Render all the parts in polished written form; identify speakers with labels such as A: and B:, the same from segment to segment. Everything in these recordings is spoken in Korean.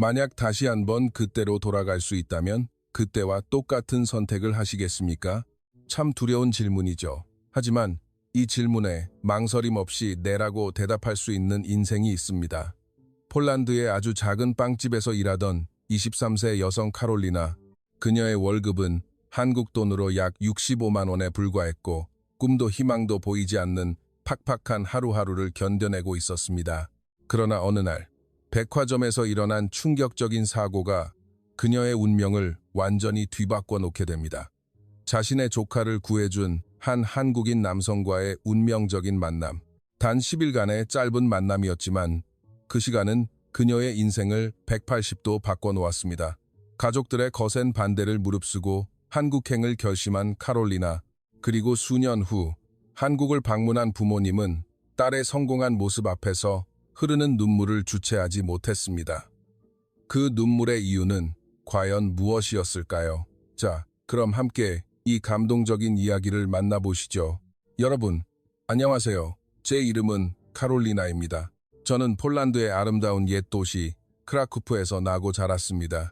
A: 만약 다시 한번 그때로 돌아갈 수 있다면 그때와 똑같은 선택을 하시겠습니까? 참 두려운 질문이죠. 하지만 이 질문에 망설임 없이 네라고 대답할 수 있는 인생이 있습니다. 폴란드의 아주 작은 빵집에서 일하던 23세 여성 카롤리나. 그녀의 월급은 한국 돈으로 약 65만 원에 불과했고 꿈도 희망도 보이지 않는 팍팍한 하루하루를 견뎌내고 있었습니다. 그러나 어느 날 백화점에서 일어난 충격적인 사고가 그녀의 운명을 완전히 뒤바꿔 놓게 됩니다. 자신의 조카를 구해준 한 한국인 남성과의 운명적인 만남. 단 10일간의 짧은 만남이었지만 그 시간은 그녀의 인생을 180도 바꿔놓았습니다. 가족들의 거센 반대를 무릅쓰고 한국행을 결심한 카롤리나. 그리고 수년 후 한국을 방문한 부모님은 딸의 성공한 모습 앞에서 흐르는 눈물을 주체하지 못했습니다. 그 눈물의 이유는 과연 무엇이었을까요? 자, 그럼 함께 이 감동적인 이야기를 만나보시죠. 여러분, 안녕하세요. 제 이름은 카롤리나입니다. 저는 폴란드의 아름다운 옛 도시 크라쿠프에서 나고 자랐습니다.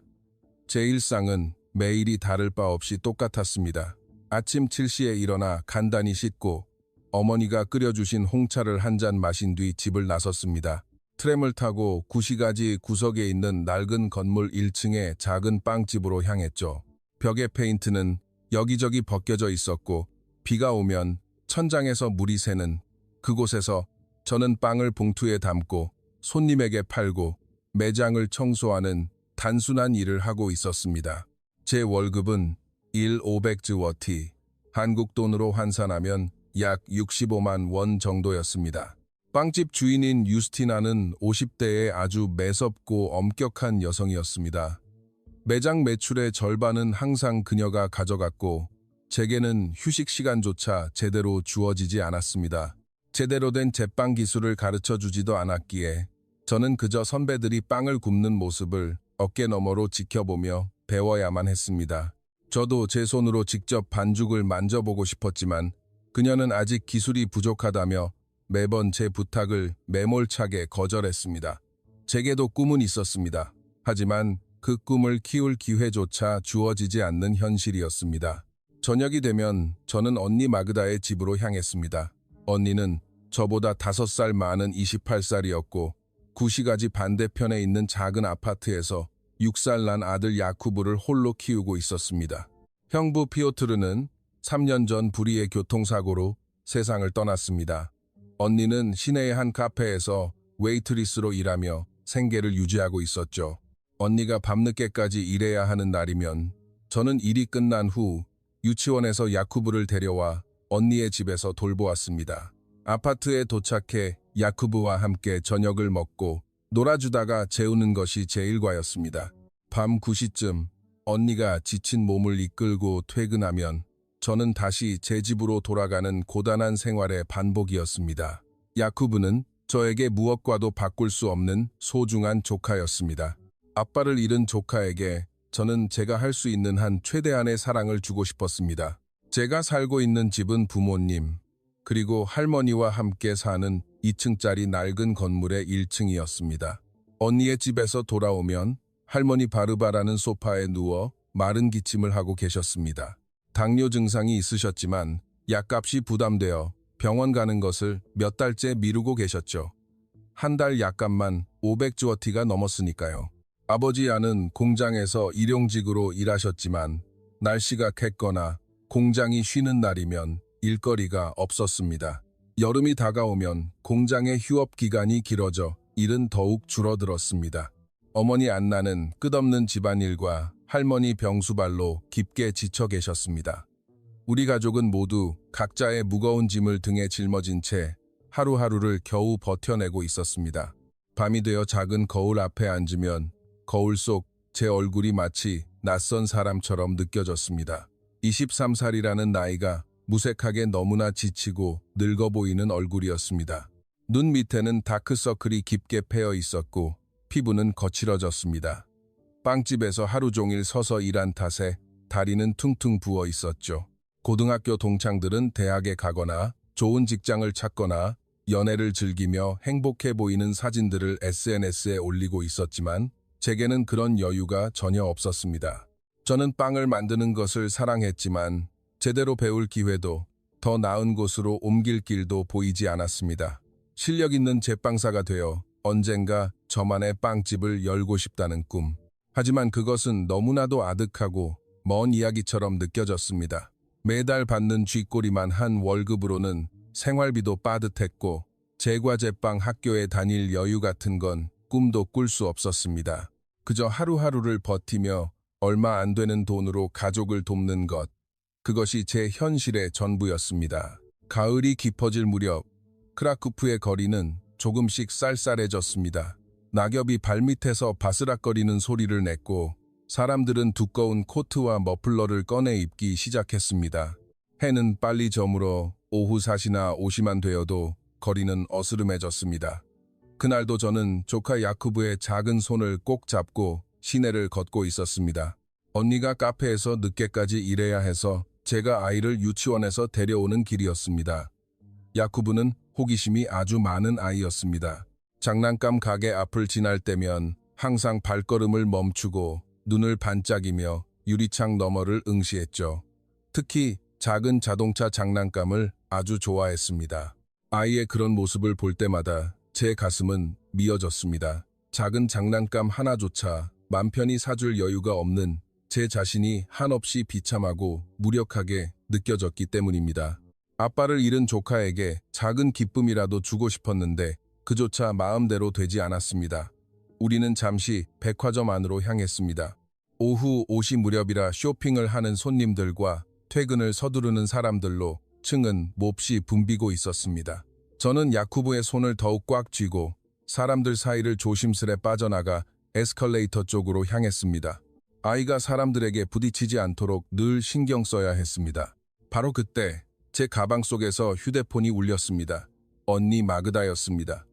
A: 제 일상은 매일이 다를 바 없이 똑같았습니다. 아침 7시에 일어나 간단히 씻고 어머니가 끓여주신 홍차를 한 잔 마신 뒤 집을 나섰습니다. 트램을 타고 구시가지 구석에 있는 낡은 건물 1층의 작은 빵집으로 향했죠. 벽의 페인트는 여기저기 벗겨져 있었고 비가 오면 천장에서 물이 새는 그곳에서 저는 빵을 봉투에 담고 손님에게 팔고 매장을 청소하는 단순한 일을 하고 있었습니다. 제 월급은 1,500즈워티, 한국 돈으로 환산하면 약 65만 원 정도였습니다. 빵집 주인인 유스티나는 50대의 아주 매섭고 엄격한 여성이었습니다. 매장 매출의 절반은 항상 그녀가 가져갔고 제게는 휴식 시간조차 제대로 주어지지 않았습니다. 제대로 된 제빵 기술을 가르쳐주지도 않았기에 저는 그저 선배들이 빵을 굽는 모습을 어깨너머로 지켜보며 배워야만 했습니다. 저도 제 손으로 직접 반죽을 만져보고 싶었지만 그녀는 아직 기술이 부족하다며 매번 제 부탁을 매몰차게 거절했습니다. 제게도 꿈은 있었습니다. 하지만 그 꿈을 키울 기회조차 주어지지 않는 현실이었습니다. 저녁이 되면 저는 언니 마그다의 집으로 향했습니다. 언니는 저보다 5살 많은 28살이었고 구시가지 반대편에 있는 작은 아파트에서 6살 난 아들 야쿠브를 홀로 키우고 있었습니다. 형부 피오트르는 3년 전 불의의 교통사고로 세상을 떠났습니다. 언니는 시내의 한 카페에서 웨이트리스로 일하며 생계를 유지하고 있었죠. 언니가 밤늦게까지 일해야 하는 날이면 저는 일이 끝난 후 유치원에서 야쿠브를 데려와 언니의 집에서 돌보았습니다. 아파트에 도착해 야쿠브와 함께 저녁을 먹고 놀아주다가 재우는 것이 제 일과였습니다. 밤 9시쯤 언니가 지친 몸을 이끌고 퇴근하면 저는 다시 제 집으로 돌아가는 고단한 생활의 반복이었습니다. 야쿠브는 저에게 무엇과도 바꿀 수 없는 소중한 조카였습니다. 아빠를 잃은 조카에게 저는 제가 할 수 있는 한 최대한의 사랑을 주고 싶었습니다. 제가 살고 있는 집은 부모님, 그리고 할머니와 함께 사는 2층짜리 낡은 건물의 1층이었습니다. 언니의 집에서 돌아오면 할머니 바르바라는 소파에 누워 마른 기침을 하고 계셨습니다. 당뇨 증상이 있으셨지만 약값이 부담되어 병원 가는 것을 몇 달째 미루고 계셨죠. 한 달 약값만 500즈워티가 넘었으니까요. 아버지 야는 공장에서 일용직으로 일하셨지만 날씨가 겠거나 공장이 쉬는 날이면 일거리가 없었습니다. 여름이 다가오면 공장의 휴업 기간이 길어져 일은 더욱 줄어들었습니다. 어머니 안나는 끝없는 집안일과 할머니 병수발로 깊게 지쳐 계셨습니다. 우리 가족은 모두 각자의 무거운 짐을 등에 짊어진 채 하루하루를 겨우 버텨내고 있었습니다. 밤이 되어 작은 거울 앞에 앉으면 거울 속 제 얼굴이 마치 낯선 사람처럼 느껴졌습니다. 23살이라는 나이가 무색하게 너무나 지치고 늙어 보이는 얼굴이었습니다. 눈 밑에는 다크서클이 깊게 패여 있었고 피부는 거칠어졌습니다. 빵집에서 하루 종일 서서 일한 탓에 다리는 퉁퉁 부어 있었죠. 고등학교 동창들은 대학에 가거나 좋은 직장을 찾거나 연애를 즐기며 행복해 보이는 사진들을 SNS에 올리고 있었지만 제게는 그런 여유가 전혀 없었습니다. 저는 빵을 만드는 것을 사랑했지만 제대로 배울 기회도 더 나은 곳으로 옮길 길도 보이지 않았습니다. 실력 있는 제빵사가 되어 언젠가 저만의 빵집을 열고 싶다는 꿈. 하지만 그것은 너무나도 아득하고 먼 이야기처럼 느껴졌습니다. 매달 받는 쥐꼬리만 한 월급으로는 생활비도 빠듯했고 제과제빵 학교에 다닐 여유 같은 건 꿈도 꿀 수 없었습니다. 그저 하루하루를 버티며 얼마 안 되는 돈으로 가족을 돕는 것. 그것이 제 현실의 전부였습니다. 가을이 깊어질 무렵 크라쿠프의 거리는 조금씩 쌀쌀해졌습니다. 낙엽이 발밑에서 바스락거리는 소리를 냈고 사람들은 두꺼운 코트와 머플러를 꺼내 입기 시작했습니다. 해는 빨리 저물어 오후 4시나 5시만 되어도 거리는 어스름해졌습니다. 그날도 저는 조카 야쿠브의 작은 손을 꼭 잡고 시내를 걷고 있었습니다. 언니가 카페에서 늦게까지 일해야 해서 제가 아이를 유치원에서 데려오는 길이었습니다. 야쿠브는 호기심이 아주 많은 아이였습니다. 장난감 가게 앞을 지날 때면 항상 발걸음을 멈추고 눈을 반짝이며 유리창 너머를 응시했죠. 특히 작은 자동차 장난감을 아주 좋아했습니다. 아이의 그런 모습을 볼 때마다 제 가슴은 미어졌습니다. 작은 장난감 하나조차 맘 편히 사줄 여유가 없는 제 자신이 한없이 비참하고 무력하게 느껴졌기 때문입니다. 아빠를 잃은 조카에게 작은 기쁨이라도 주고 싶었는데 그조차 마음대로 되지 않았습니다. 우리는 잠시 백화점 안으로 향했습니다. 오후 5시 무렵이라 쇼핑을 하는 손님들과 퇴근을 서두르는 사람들로 층은 몹시 붐비고 있었습니다. 저는 야쿠브의 손을 더욱 꽉 쥐고 사람들 사이를 조심스레 빠져나가 에스컬레이터 쪽으로 향했습니다. 아이가 사람들에게 부딪히지 않도록 늘 신경 써야 했습니다. 바로 그때 제 가방 속에서 휴대폰이 울렸습니다. 언니 마그다였습니다.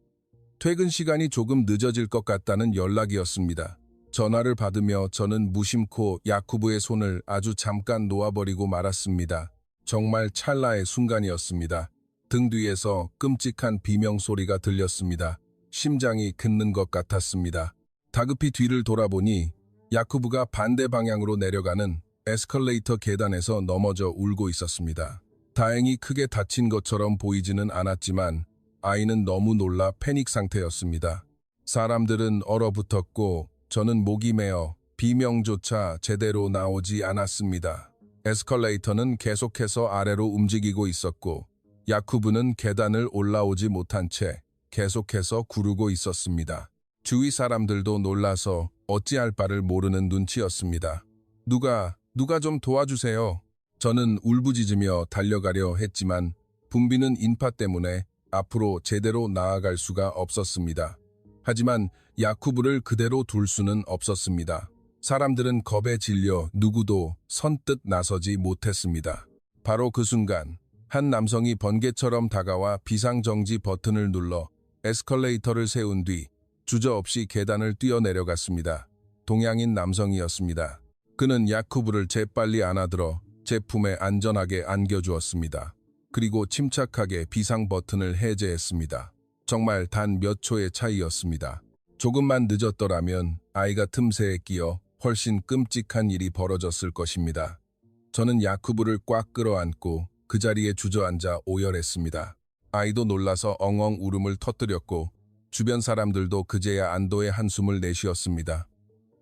A: 퇴근 시간이 조금 늦어질 것 같다는 연락이었습니다. 전화를 받으며 저는 무심코 야쿠브의 손을 아주 잠깐 놓아버리고 말았습니다. 정말 찰나의 순간이었습니다. 등 뒤에서 끔찍한 비명 소리가 들렸습니다. 심장이 굳는 것 같았습니다. 다급히 뒤를 돌아보니 야쿠브가 반대 방향으로 내려가는 에스컬레이터 계단에서 넘어져 울고 있었습니다. 다행히 크게 다친 것처럼 보이지는 않았지만 아이는 너무 놀라 패닉 상태였습니다. 사람들은 얼어붙었고 저는 목이 메어 비명조차 제대로 나오지 않았습니다. 에스컬레이터는 계속해서 아래로 움직이고 있었고 야쿠브는 계단을 올라오지 못한 채 계속해서 구르고 있었습니다. 주위 사람들도 놀라서 어찌할 바를 모르는 눈치였습니다. 누가 좀 도와주세요. 저는 울부짖으며 달려가려 했지만 붐비는 인파 때문에 앞으로 제대로 나아갈 수가 없었습니다. 하지만 야쿠브를 그대로 둘 수는 없었습니다. 사람들은 겁에 질려 누구도 선뜻 나서지 못했습니다. 바로 그 순간 한 남성이 번개처럼 다가와 비상정지 버튼을 눌러 에스컬레이터를 세운 뒤 주저없이 계단을 뛰어내려갔습니다. 동양인 남성이었습니다. 그는 야쿠브를 재빨리 안아들어 제 품에 안전하게 안겨주었습니다. 그리고 침착하게 비상 버튼을 해제했습니다. 정말 단 몇 초의 차이였습니다. 조금만 늦었더라면 아이가 틈새에 끼어 훨씬 끔찍한 일이 벌어졌을 것입니다. 저는 야쿠브를 꽉 끌어안고 그 자리에 주저앉아 오열했습니다. 아이도 놀라서 엉엉 울음을 터뜨렸고 주변 사람들도 그제야 안도의 한숨을 내쉬었습니다.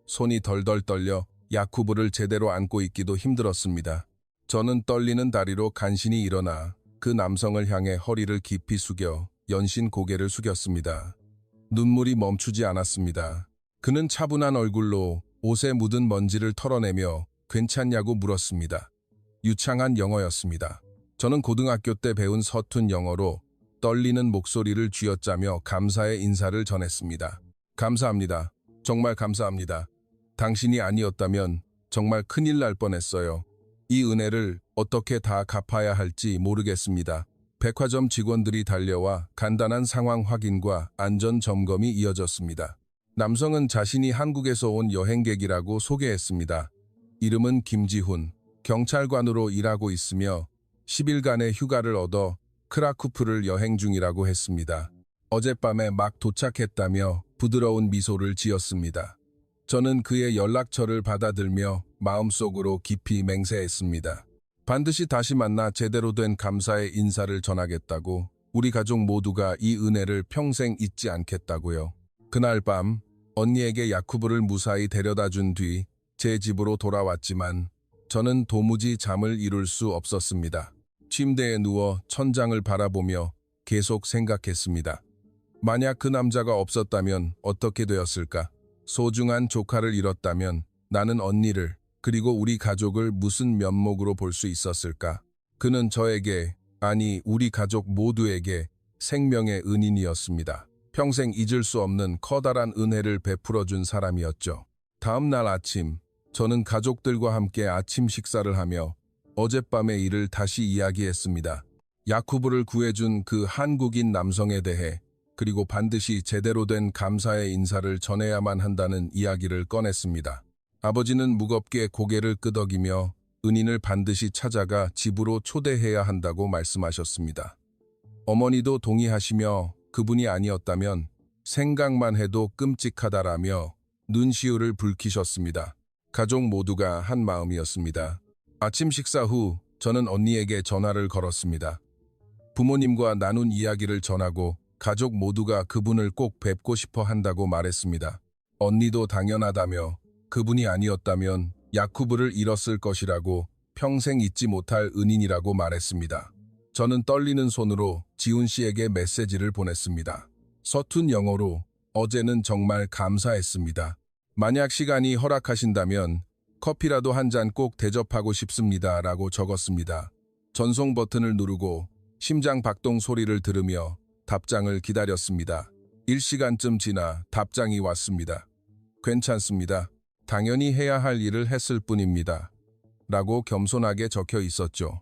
A: 손이 덜덜 떨려 야쿠브를 제대로 안고 있기도 힘들었습니다. 저는 떨리는 다리로 간신히 일어나 그 남성을 향해 허리를 깊이 숙여 연신 고개를 숙였습니다. 눈물이 멈추지 않았습니다. 그는 차분한 얼굴로 옷에 묻은 먼지를 털어내며 괜찮냐고 물었습니다. 유창한 영어였습니다. 저는 고등학교 때 배운 서툰 영어로 떨리는 목소리를 쥐어짜며 감사의 인사를 전했습니다. 감사합니다. 정말 감사합니다. 당신이 아니었다면 정말 큰일 날 뻔했어요. 이 은혜를 어떻게 다 갚아야 할지 모르겠습니다. 백화점 직원들이 달려와 간단한 상황 확인과 안전 점검이 이어졌습니다. 남성은 자신이 한국에서 온 여행객이라고 소개했습니다. 이름은 김지훈, 경찰관으로 일하고 있으며 10일간의 휴가를 얻어 크라쿠프를 여행 중이라고 했습니다. 어젯밤에 막 도착했다며 부드러운 미소를 지었습니다. 저는 그의 연락처를 받아들며 마음속으로 깊이 맹세했습니다. 반드시 다시 만나 제대로 된 감사의 인사를 전하겠다고, 우리 가족 모두가 이 은혜를 평생 잊지 않겠다고요. 그날 밤 언니에게 야쿠브를 무사히 데려다 준 뒤 제 집으로 돌아왔지만 저는 도무지 잠을 이룰 수 없었습니다. 침대에 누워 천장을 바라보며 계속 생각했습니다. 만약 그 남자가 없었다면 어떻게 되었을까? 소중한 조카를 잃었다면 나는 언니를, 그리고 우리 가족을 무슨 면목으로 볼 수 있었을까? 그는 저에게, 아니 우리 가족 모두에게 생명의 은인이었습니다. 평생 잊을 수 없는 커다란 은혜를 베풀어준 사람이었죠. 다음 날 아침, 저는 가족들과 함께 아침 식사를 하며 어젯밤의 일을 다시 이야기했습니다. 야쿠브를 구해준 그 한국인 남성에 대해, 그리고 반드시 제대로 된 감사의 인사를 전해야만 한다는 이야기를 꺼냈습니다. 아버지는 무겁게 고개를 끄덕이며 은인을 반드시 찾아가 집으로 초대해야 한다고 말씀하셨습니다. 어머니도 동의하시며 그분이 아니었다면 생각만 해도 끔찍하다라며 눈시울을 붉히셨습니다. 가족 모두가 한 마음이었습니다. 아침 식사 후 저는 언니에게 전화를 걸었습니다. 부모님과 나눈 이야기를 전하고 가족 모두가 그분을 꼭 뵙고 싶어 한다고 말했습니다. 언니도 당연하다며 그분이 아니었다면 야쿠브를 잃었을 것이라고, 평생 잊지 못할 은인이라고 말했습니다. 저는 떨리는 손으로 지훈 씨에게 메시지를 보냈습니다. 서툰 영어로 어제는 정말 감사했습니다. 만약 시간이 허락하신다면 커피라도 한 잔 꼭 대접하고 싶습니다. 라고 적었습니다. 전송 버튼을 누르고 심장 박동 소리를 들으며 답장을 기다렸습니다. 1시간쯤 지나 답장이 왔습니다. 괜찮습니다. 당연히 해야 할 일을 했을 뿐입니다. 라고 겸손하게 적혀 있었죠.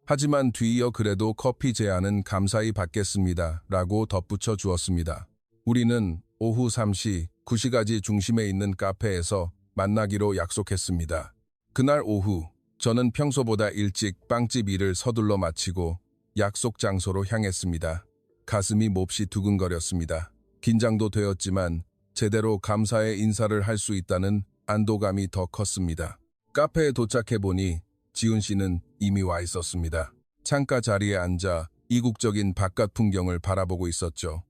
A: 하지만 뒤이어 그래도 커피 제안은 감사히 받겠습니다. 라고 덧붙여 주었습니다. 우리는 오후 3시, 9시까지 중심에 있는 카페에서 만나기로 약속했습니다. 그날 오후, 저는 평소보다 일찍 빵집 일을 서둘러 마치고 약속 장소로 향했습니다. 가슴이 몹시 두근거렸습니다. 긴장도 되었지만 제대로 감사의 인사를 할 수 있다는 안도감이 더 컸습니다. 카페에 도착해보니 지훈 씨는 이미 와 있었습니다. 창가 자리에 앉아 이국적인 바깥 풍경을 바라보고 있었죠.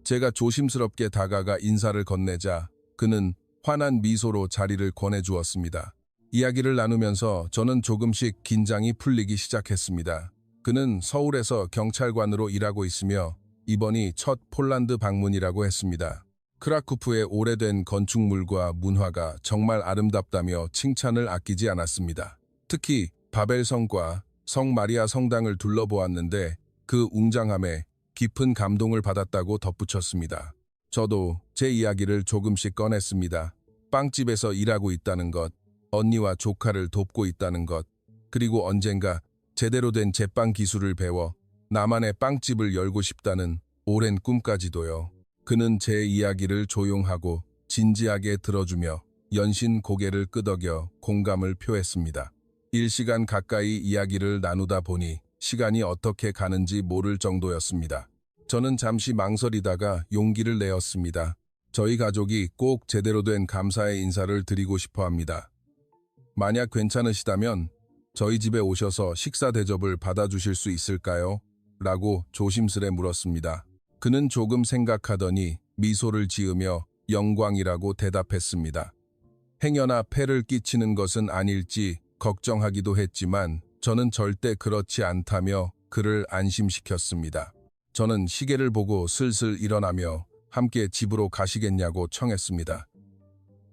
A: 제가 조심스럽게 다가가 인사를 건네자 그는 환한 미소로 자리를 권해주었습니다. 이야기를 나누면서 저는 조금씩 긴장이 풀리기 시작했습니다. 그는 서울에서 경찰관으로 일하고 있으며 이번이 첫 폴란드 방문이라고 했습니다. 크라쿠프의 오래된 건축물과 문화가 정말 아름답다며 칭찬을 아끼지 않았습니다. 특히 바벨성과 성 마리아 성당을 둘러보았는데 그 웅장함에 깊은 감동을 받았다고 덧붙였습니다. 저도 제 이야기를 조금씩 꺼냈습니다. 빵집에서 일하고 있다는 것, 언니와 조카를 돕고 있다는 것, 그리고 언젠가 제대로 된 제빵 기술을 배워 나만의 빵집을 열고 싶다는 오랜 꿈까지도요. 그는 제 이야기를 조용하고 진지하게 들어주며 연신 고개를 끄덕여 공감을 표했습니다. 1시간 가까이 이야기를 나누다 보니 시간이 어떻게 가는지 모를 정도였습니다. 저는 잠시 망설이다가 용기를 내었습니다. 저희 가족이 꼭 제대로 된 감사의 인사를 드리고 싶어 합니다. 만약 괜찮으시다면 저희 집에 오셔서 식사 대접을 받아주실 수 있을까요? 라고 조심스레 물었습니다. 그는 조금 생각하더니 미소를 지으며 영광이라고 대답했습니다. 행여나 폐를 끼치는 것은 아닐지 걱정하기도 했지만 저는 절대 그렇지 않다며 그를 안심시켰습니다. 저는 시계를 보고 슬슬 일어나며 함께 집으로 가시겠냐고 청했습니다.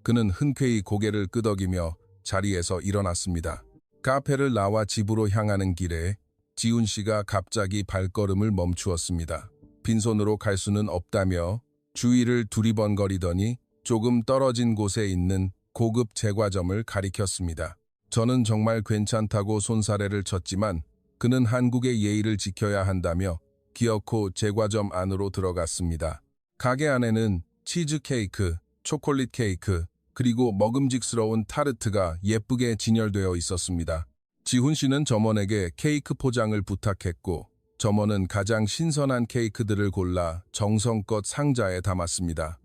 A: 그는 흔쾌히 고개를 끄덕이며 자리에서 일어났습니다. 카페를 나와 집으로 향하는 길에 지훈 씨가 갑자기 발걸음을 멈추었습니다. 빈손으로 갈 수는 없다며 주위를 두리번거리더니 조금 떨어진 곳에 있는 고급 제과점을 가리켰습니다. 저는 정말 괜찮다고 손사래를 쳤지만 그는 한국의 예의를 지켜야 한다며 기어코 제과점 안으로 들어갔습니다. 가게 안에는 치즈케이크, 초콜릿 케이크, 그리고 먹음직스러운 타르트가 예쁘게 진열되어 있었습니다. 지훈 씨는 점원에게 케이크 포장을 부탁했고 점원은 가장 신선한 케이크들을 골라 정성껏 상자에 담았습니다.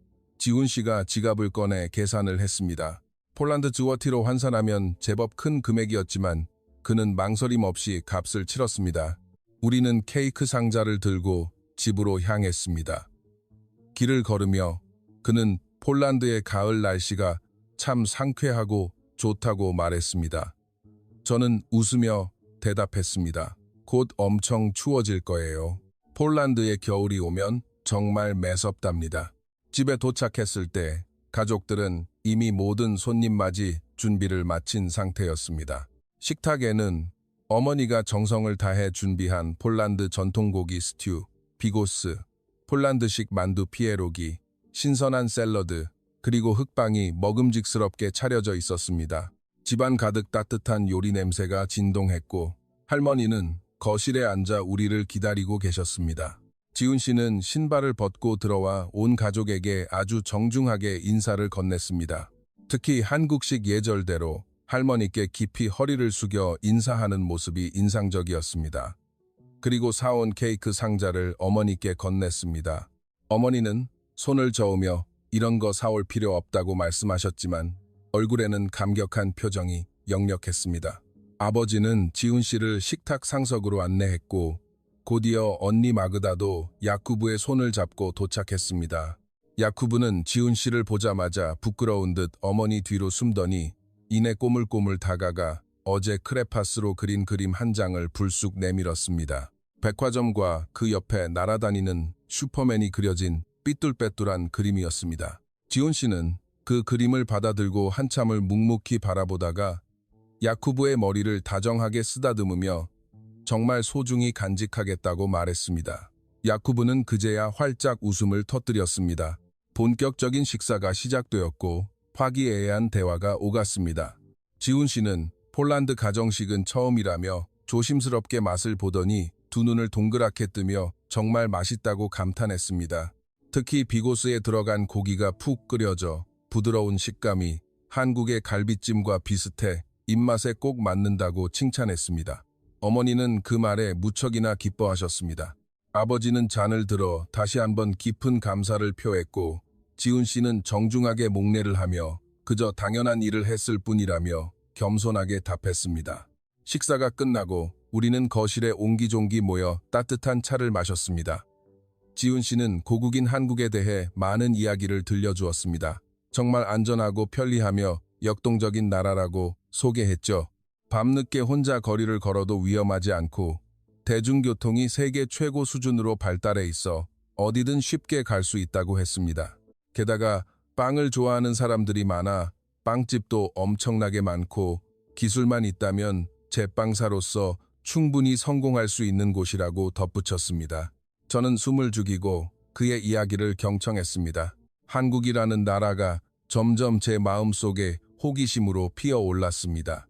A: 지훈 씨가 지갑을 꺼내 계산을 했습니다. 폴란드 주워티로 환산하면 제법 큰 금액이었지만 그는 망설임 없이 값을 치렀습니다. 우리는 케이크 상자를 들고 집으로 향했습니다. 길을 걸으며 그는 폴란드의 가을 날씨가 참 상쾌하고 좋다고 말했습니다. 저는 웃으며 대답했습니다. 곧 엄청 추워질 거예요. 폴란드의 겨울이 오면 정말 매섭답니다. 집에 도착했을 때 가족들은 이미 모든 손님 맞이 준비를 마친 상태였습니다. 식탁에는 어머니가 정성을 다해 준비한 폴란드 전통고기 스튜, 비고스, 폴란드식 만두 피에로기, 신선한 샐러드, 그리고 흑빵이 먹음직스럽게 차려져 있었습니다. 집안 가득 따뜻한 요리 냄새가 진동했고 할머니는 거실에 앉아 우리를 기다리고 계셨습니다. 지훈 씨는 신발을 벗고 들어와 온 가족에게 아주 정중하게 인사를 건넸습니다. 특히 한국식 예절대로 할머니께 깊이 허리를 숙여 인사하는 모습이 인상적이었습니다. 그리고 사온 케이크 상자를 어머니께 건넸습니다. 어머니는 손을 저으며 이런 거 사올 필요 없다고 말씀하셨지만 얼굴에는 감격한 표정이 역력했습니다. 아버지는 지훈 씨를 식탁 상석으로 안내했고 곧이어 언니 마그다도 야쿠브의 손을 잡고 도착했습니다. 야쿠브는 지훈 씨를 보자마자 부끄러운 듯 어머니 뒤로 숨더니 이내 꼬물꼬물 다가가 어제 크레파스로 그린 그림 한 장을 불쑥 내밀었습니다. 백화점과 그 옆에 날아다니는 슈퍼맨이 그려진 삐뚤빼뚤한 그림이었습니다. 지훈 씨는 그 그림을 받아들고 한참을 묵묵히 바라보다가 야쿠브의 머리를 다정하게 쓰다듬으며 정말 소중히 간직하겠다고 말했습니다. 야쿠브는 그제야 활짝 웃음을 터뜨렸습니다. 본격적인 식사가 시작되었고 화기애애한 대화가 오갔습니다. 지훈 씨는 폴란드 가정식은 처음이라며 조심스럽게 맛을 보더니 두 눈을 동그랗게 뜨며 정말 맛있다고 감탄했습니다. 특히 비고스에 들어간 고기가 푹 끓여져 부드러운 식감이 한국의 갈비찜과 비슷해 입맛에 꼭 맞는다고 칭찬했습니다. 어머니는 그 말에 무척이나 기뻐하셨습니다. 아버지는 잔을 들어 다시 한번 깊은 감사를 표했고 지훈 씨는 정중하게 목례를 하며 그저 당연한 일을 했을 뿐이라며 겸손하게 답했습니다. 식사가 끝나고 우리는 거실에 옹기종기 모여 따뜻한 차를 마셨습니다. 지훈 씨는 고국인 한국에 대해 많은 이야기를 들려주었습니다. 정말 안전하고 편리하며 역동적인 나라라고 소개했죠. 밤늦게 혼자 거리를 걸어도 위험하지 않고 대중교통이 세계 최고 수준으로 발달해 있어 어디든 쉽게 갈 수 있다고 했습니다. 게다가 빵을 좋아하는 사람들이 많아 빵집도 엄청나게 많고 기술만 있다면 제빵사로서 충분히 성공할 수 있는 곳이라고 덧붙였습니다. 저는 숨을 죽이고 그의 이야기를 경청했습니다. 한국이라는 나라가 점점 제 마음속에 호기심으로 피어올랐습니다.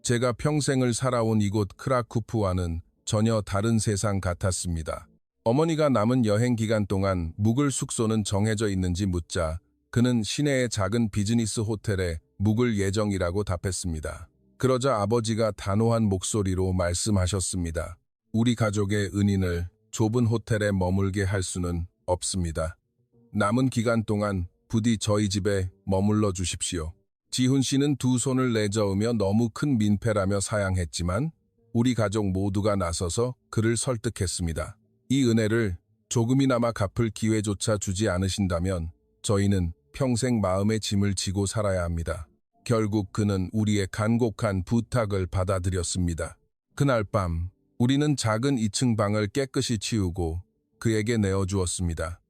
A: 제가 평생을 살아온 이곳 크라쿠프와는 전혀 다른 세상 같았습니다. 어머니가 남은 여행 기간 동안 묵을 숙소는 정해져 있는지 묻자 그는 시내의 작은 비즈니스 호텔에 묵을 예정이라고 답했습니다. 그러자 아버지가 단호한 목소리로 말씀하셨습니다. 우리 가족의 은인을 좁은 호텔에 머물게 할 수는 없습니다. 남은 기간 동안 부디 저희 집에 머물러 주십시오. 지훈 씨는 두 손을 내저으며 너무 큰 민폐라며 사양했지만 우리 가족 모두가 나서서 그를 설득했습니다. 이 은혜를 조금이나마 갚을 기회조차 주지 않으신다면 저희는 평생 마음의 짐을 지고 살아야 합니다. 결국 그는 우리의 간곡한 부탁을 받아들였습니다. 그날 밤 우리는 작은 2층 방을 깨끗이 치우고 그에게 내어주었습니다.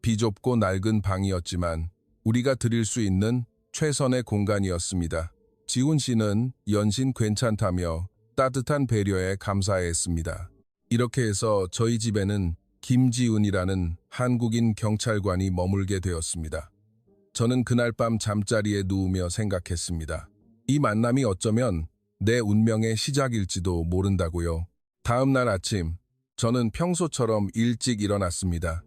A: 비좁고 낡은 방이었지만 우리가 드릴 수 있는 최선의 공간이었습니다. 지훈 씨는 연신 괜찮다며 따뜻한 배려에 감사했습니다. 이렇게 해서 저희 집에는 김지훈이라는 한국인 경찰관이 머물게 되었습니다. 저는 그날 밤 잠자리에 누우며 생각했습니다. 이 만남이 어쩌면 내 운명의 시작일지도 모른다고요. 다음 날 아침, 저는 평소처럼 일찍 일어났습니다.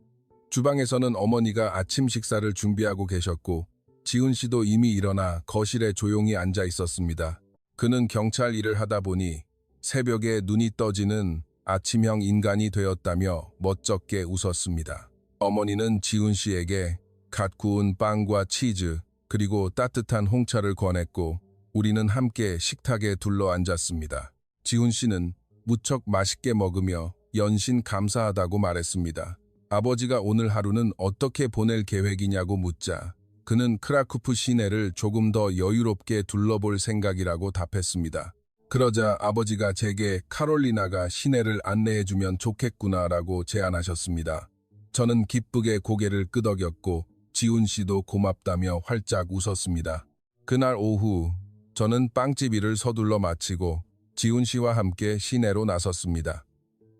A: 주방에서는 어머니가 아침 식사를 준비하고 계셨고 지훈 씨도 이미 일어나 거실에 조용히 앉아 있었습니다. 그는 경찰 일을 하다 보니 새벽에 눈이 떠지는 아침형 인간이 되었다며 멋쩍게 웃었습니다. 어머니는 지훈 씨에게 갓 구운 빵과 치즈, 그리고 따뜻한 홍차를 권했고 우리는 함께 식탁에 둘러앉았습니다. 지훈 씨는 무척 맛있게 먹으며 연신 감사하다고 말했습니다. 아버지가 오늘 하루는 어떻게 보낼 계획이냐고 묻자 그는 크라쿠프 시내를 조금 더 여유롭게 둘러볼 생각이라고 답했습니다. 그러자 아버지가 제게 카롤리나가 시내를 안내해주면 좋겠구나라고 제안하셨습니다. 저는 기쁘게 고개를 끄덕였고 지훈 씨도 고맙다며 활짝 웃었습니다. 그날 오후 저는 빵집 일을 서둘러 마치고 지훈 씨와 함께 시내로 나섰습니다.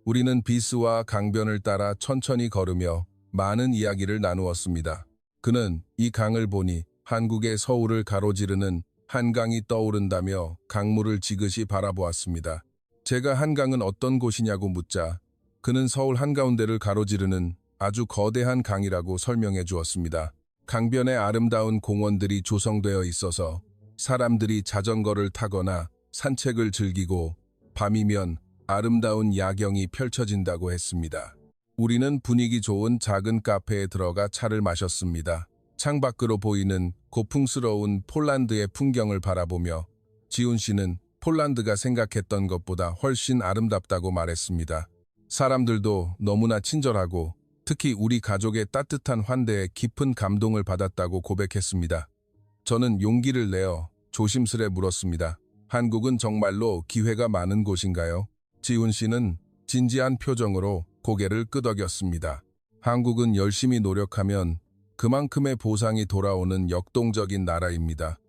A: 우리는 비스와 강변을 따라 천천히 걸으며 많은 이야기를 나누었습니다. 그는 이 강을 보니 한국의 서울을 가로지르는 한강이 떠오른다며 강물을 지그시 바라보았습니다. 제가 한강은 어떤 곳이냐고 묻자 그는 서울 한가운데를 가로지르는 아주 거대한 강이라고 설명해 주었습니다. 강변에 아름다운 공원들이 조성되어 있어서 사람들이 자전거를 타거나 산책을 즐기고 밤이면 아름다운 야경이 펼쳐진다고 했습니다. 우리는 분위기 좋은 작은 카페에 들어가 차를 마셨습니다. 창밖으로 보이는 고풍스러운 폴란드의 풍경을 바라보며 지훈 씨는 폴란드가 생각했던 것보다 훨씬 아름답다고 말했습니다. 사람들도 너무나 친절하고 특히 우리 가족의 따뜻한 환대에 깊은 감동을 받았다고 고백했습니다. 저는 용기를 내어 조심스레 물었습니다. 한국은 정말로 기회가 많은 곳인가요? 지훈 씨는 진지한 표정으로 고개를 끄덕였습니다. 한국은 열심히 노력하면 그만큼의 보상이 돌아오는 역동적인 나라입니다.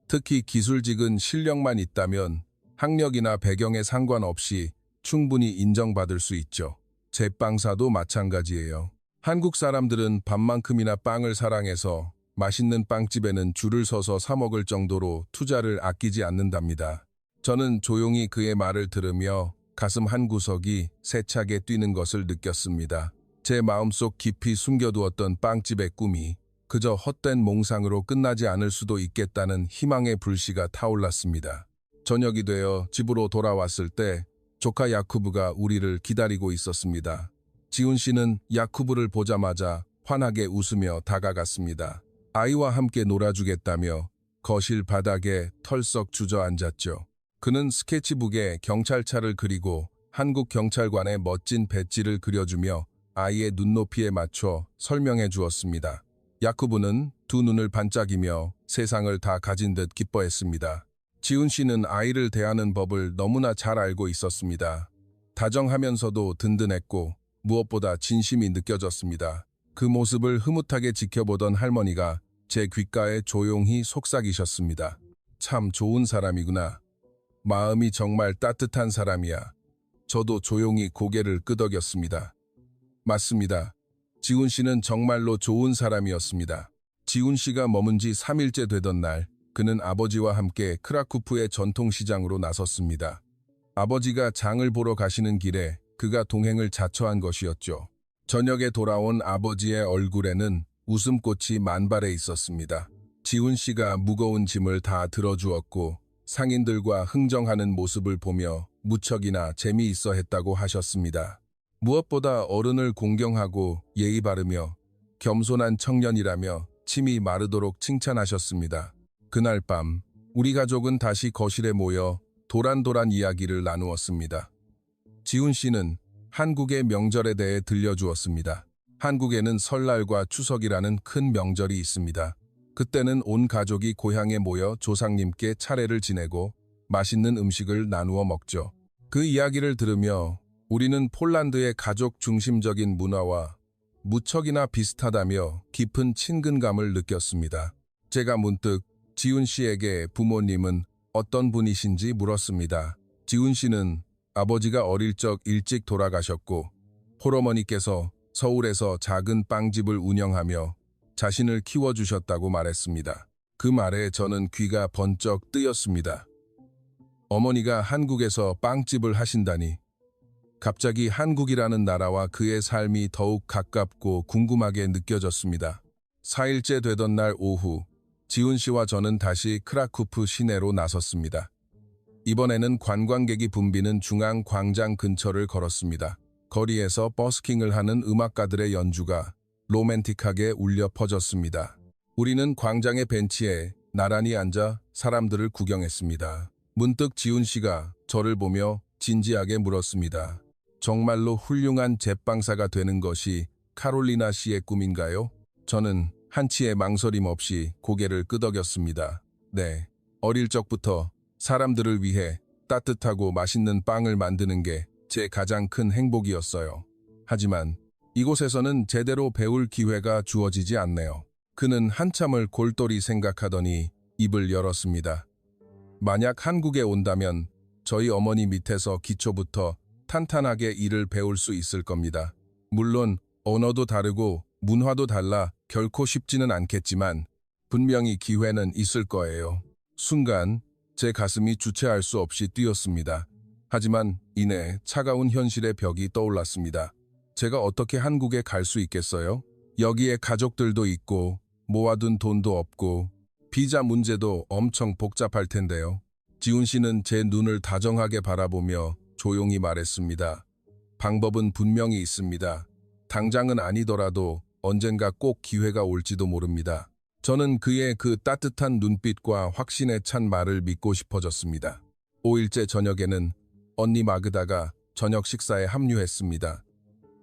A: 특히 기술직은 실력만 있다면 학력이나 배경에 상관없이 충분히 인정받을 수 있죠. 제빵사도 마찬가지예요. 한국 사람들은 밥만큼이나 빵을 사랑해서 맛있는 빵집에는 줄을 서서 사 먹을 정도로 투자를 아끼지 않는답니다. 저는 조용히 그의 말을 들으며 가슴 한구석이 세차게 뛰는 것을 느꼈습니다. 제 마음속 깊이 숨겨두었던 빵집의 꿈이 그저 헛된 몽상으로 끝나지 않을 수도 있겠다는 희망의 불씨가 타올랐습니다. 저녁이 되어 집으로 돌아왔을 때 조카 야쿠브가 우리를 기다리고 있었습니다. 지훈 씨는 야쿠브를 보자마자 환하게 웃으며 다가갔습니다. 아이와 함께 놀아주겠다며 거실 바닥에 털썩 주저앉았죠. 그는 스케치북에 경찰차를 그리고 한국 경찰관의 멋진 배지를 그려주며 아이의 눈높이에 맞춰 설명해 주었습니다. 야쿠브는 두 눈을 반짝이며 세상을 다 가진 듯 기뻐했습니다. 지훈 씨는 아이를 대하는 법을 너무나 잘 알고 있었습니다. 다정하면서도 든든했고 무엇보다 진심이 느껴졌습니다. 그 모습을 흐뭇하게 지켜보던 할머니가 제 귓가에 조용히 속삭이셨습니다. 참 좋은 사람이구나. 마음이 정말 따뜻한 사람이야. 저도 조용히 고개를 끄덕였습니다. 맞습니다. 지훈 씨는 정말로 좋은 사람이었습니다. 지훈 씨가 머문 지 3일째 되던 날, 그는 아버지와 함께 크라쿠프의 전통시장으로 나섰습니다. 아버지가 장을 보러 가시는 길에 그가 동행을 자처한 것이었죠. 저녁에 돌아온 아버지의 얼굴에는 웃음꽃이 만발해 있었습니다. 지훈 씨가 무거운 짐을 다 들어주었고 상인들과 흥정하는 모습을 보며 무척이나 재미있어 했다고 하셨습니다. 무엇보다 어른을 공경하고 예의 바르며 겸손한 청년이라며 침이 마르도록 칭찬하셨습니다. 그날 밤 우리 가족은 다시 거실에 모여 도란도란 이야기를 나누었습니다. 지훈 씨는 한국의 명절에 대해 들려주었습니다. 한국에는 설날과 추석이라는 큰 명절이 있습니다. 그때는 온 가족이 고향에 모여 조상님께 차례를 지내고 맛있는 음식을 나누어 먹죠. 그 이야기를 들으며 우리는 폴란드의 가족 중심적인 문화와 무척이나 비슷하다며 깊은 친근감을 느꼈습니다. 제가 문득 지훈 씨에게 부모님은 어떤 분이신지 물었습니다. 지훈 씨는 아버지가 어릴 적 일찍 돌아가셨고 홀어머니께서 서울에서 작은 빵집을 운영하며 자신을 키워주셨다고 말했습니다. 그 말에 저는 귀가 번쩍 뜨였습니다. 어머니가 한국에서 빵집을 하신다니. 갑자기 한국이라는 나라와 그의 삶이 더욱 가깝고 궁금하게 느껴졌습니다. 4일째 되던 날 오후, 지훈 씨와 저는 다시 크라쿠프 시내로 나섰습니다. 이번에는 관광객이 붐비는 중앙 광장 근처를 걸었습니다. 거리에서 버스킹을 하는 음악가들의 연주가 로맨틱하게 울려 퍼졌습니다. 우리는 광장의 벤치에 나란히 앉아 사람들을 구경했습니다. 문득 지훈 씨가 저를 보며 진지하게 물었습니다. 정말로 훌륭한 제빵사가 되는 것이 카롤리나 씨의 꿈인가요? 저는 한치의 망설임 없이 고개를 끄덕였습니다. 네, 어릴 적부터 사람들을 위해 따뜻하고 맛있는 빵을 만드는 게 제 가장 큰 행복이었어요. 하지만 이곳에서는 제대로 배울 기회가 주어지지 않네요. 그는 한참을 골똘히 생각하더니 입을 열었습니다. 만약 한국에 온다면 저희 어머니 밑에서 기초부터 탄탄하게 일을 배울 수 있을 겁니다. 물론 언어도 다르고 문화도 달라 결코 쉽지는 않겠지만 분명히 기회는 있을 거예요. 순간 제 가슴이 주체할 수 없이 뛰었습니다. 하지만 이내 차가운 현실의 벽이 떠올랐습니다. 제가 어떻게 한국에 갈 수 있겠어요? 여기에 가족들도 있고 모아둔 돈도 없고 비자 문제도 엄청 복잡할 텐데요. 지훈 씨는 제 눈을 다정하게 바라보며 조용히 말했습니다. 방법은 분명히 있습니다. 당장은 아니더라도 언젠가 꼭 기회가 올지도 모릅니다. 저는 그의 그 따뜻한 눈빛과 확신에 찬 말을 믿고 싶어졌습니다. 5일째 저녁에는 언니 마그다가 저녁 식사에 합류했습니다.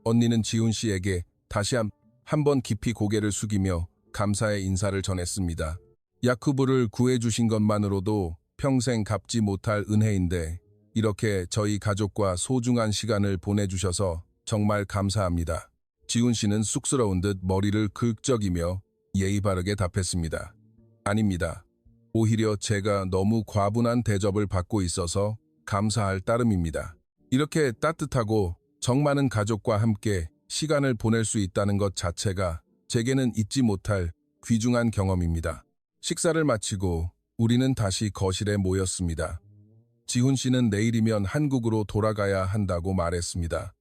A: 언니는 지훈 씨에게 다시 한 번 깊이 고개를 숙이며 감사의 인사를 전했습니다. 야쿠브를 구해주신 것만으로도 평생 갚지 못할 은혜인데 이렇게 저희 가족과 소중한 시간을 보내주셔서 정말 감사합니다. 지훈 씨는 쑥스러운 듯 머리를 긁적이며 예의 바르게 답했습니다. 아닙니다. 오히려 제가 너무 과분한 대접을 받고 있어서 감사할 따름입니다. 이렇게 따뜻하고 정 많은 가족과 함께 시간을 보낼 수 있다는 것 자체가 제게는 잊지 못할 귀중한 경험입니다. 식사를 마치고 우리는 다시 거실에 모였습니다. 지훈 씨는 내일이면 한국으로 돌아가야 한다고 말했습니다.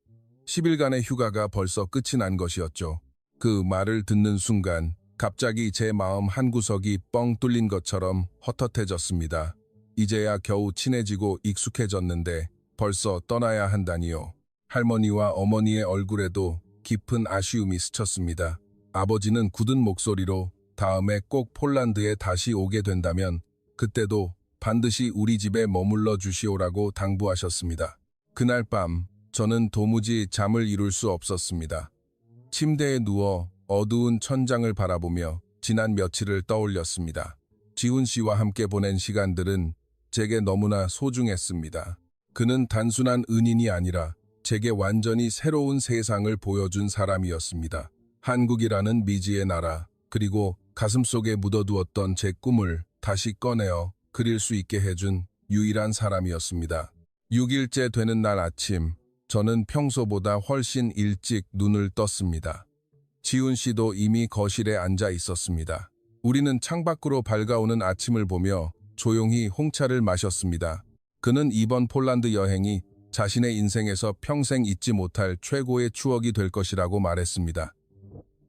A: 10일간의 휴가가 벌써 끝이 난 것이었죠. 그 말을 듣는 순간 갑자기 제 마음 한구석이 뻥 뚫린 것처럼 헛헛해졌습니다. 이제야 겨우 친해지고 익숙해졌는데 벌써 떠나야 한다니요. 할머니와 어머니의 얼굴에도 깊은 아쉬움이 스쳤습니다. 아버지는 굳은 목소리로 다음에 꼭 폴란드에 다시 오게 된다면 그때도 반드시 우리 집에 머물러 주시오라고 당부하셨습니다. 그날 밤 저는 도무지 잠을 이룰 수 없었습니다. 침대에 누워 어두운 천장을 바라보며 지난 며칠을 떠올렸습니다. 지훈 씨와 함께 보낸 시간들은 제게 너무나 소중했습니다. 그는 단순한 은인이 아니라 제게 완전히 새로운 세상을 보여준 사람이었습니다. 한국이라는 미지의 나라, 그리고 가슴속에 묻어두었던 제 꿈을 다시 꺼내어 그릴 수 있게 해준 유일한 사람이었습니다. 6일째 되는 날 아침, 저는 평소보다 훨씬 일찍 눈을 떴습니다. 지훈 씨도 이미 거실에 앉아 있었습니다. 우리는 창밖으로 밝아오는 아침을 보며 조용히 홍차를 마셨습니다. 그는 이번 폴란드 여행이 자신의 인생에서 평생 잊지 못할 최고의 추억이 될 것이라고 말했습니다.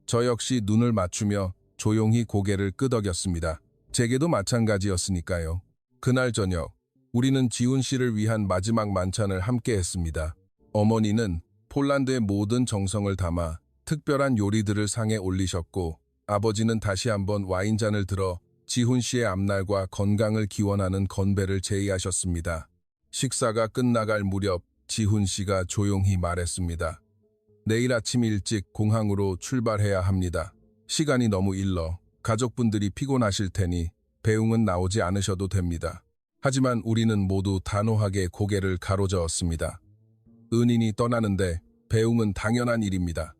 A: 저 역시 눈을 맞추며 조용히 고개를 끄덕였습니다. 제게도 마찬가지였으니까요. 그날 저녁, 우리는 지훈 씨를 위한 마지막 만찬을 함께 했습니다. 어머니는 폴란드의 모든 정성을 담아 특별한 요리들을 상에 올리셨고 아버지는 다시 한번 와인잔을 들어 지훈 씨의 앞날과 건강을 기원하는 건배를 제의하셨습니다. 식사가 끝나갈 무렵 지훈 씨가 조용히 말했습니다. 내일 아침 일찍 공항으로 출발해야 합니다. 시간이 너무 일러 가족분들이 피곤하실 테니 배웅은 나오지 않으셔도 됩니다. 하지만 우리는 모두 단호하게 고개를 가로저었습니다. 은인이 떠나는데 배웅은 당연한 일입니다.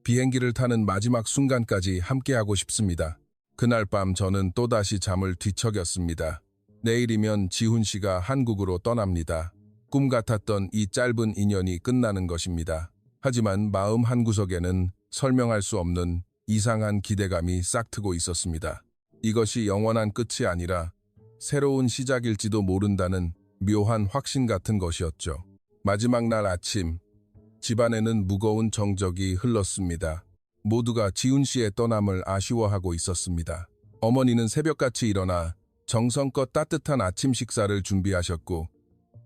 A: 비행기를 타는 마지막 순간까지 함께하고 싶습니다. 그날 밤 저는 또다시 잠을 뒤척였습니다. 내일이면 지훈 씨가 한국으로 떠납니다. 꿈 같았던 이 짧은 인연이 끝나는 것입니다. 하지만 마음 한구석에는 설명할 수 없는 이상한 기대감이 싹트고 있었습니다. 이것이 영원한 끝이 아니라 새로운 시작일지도 모른다는 묘한 확신 같은 것이었죠. 마지막 날 아침, 집안에는 무거운 정적이 흘렀습니다. 모두가 지훈 씨의 떠남을 아쉬워하고 있었습니다. 어머니는 새벽같이 일어나 정성껏 따뜻한 아침 식사를 준비하셨고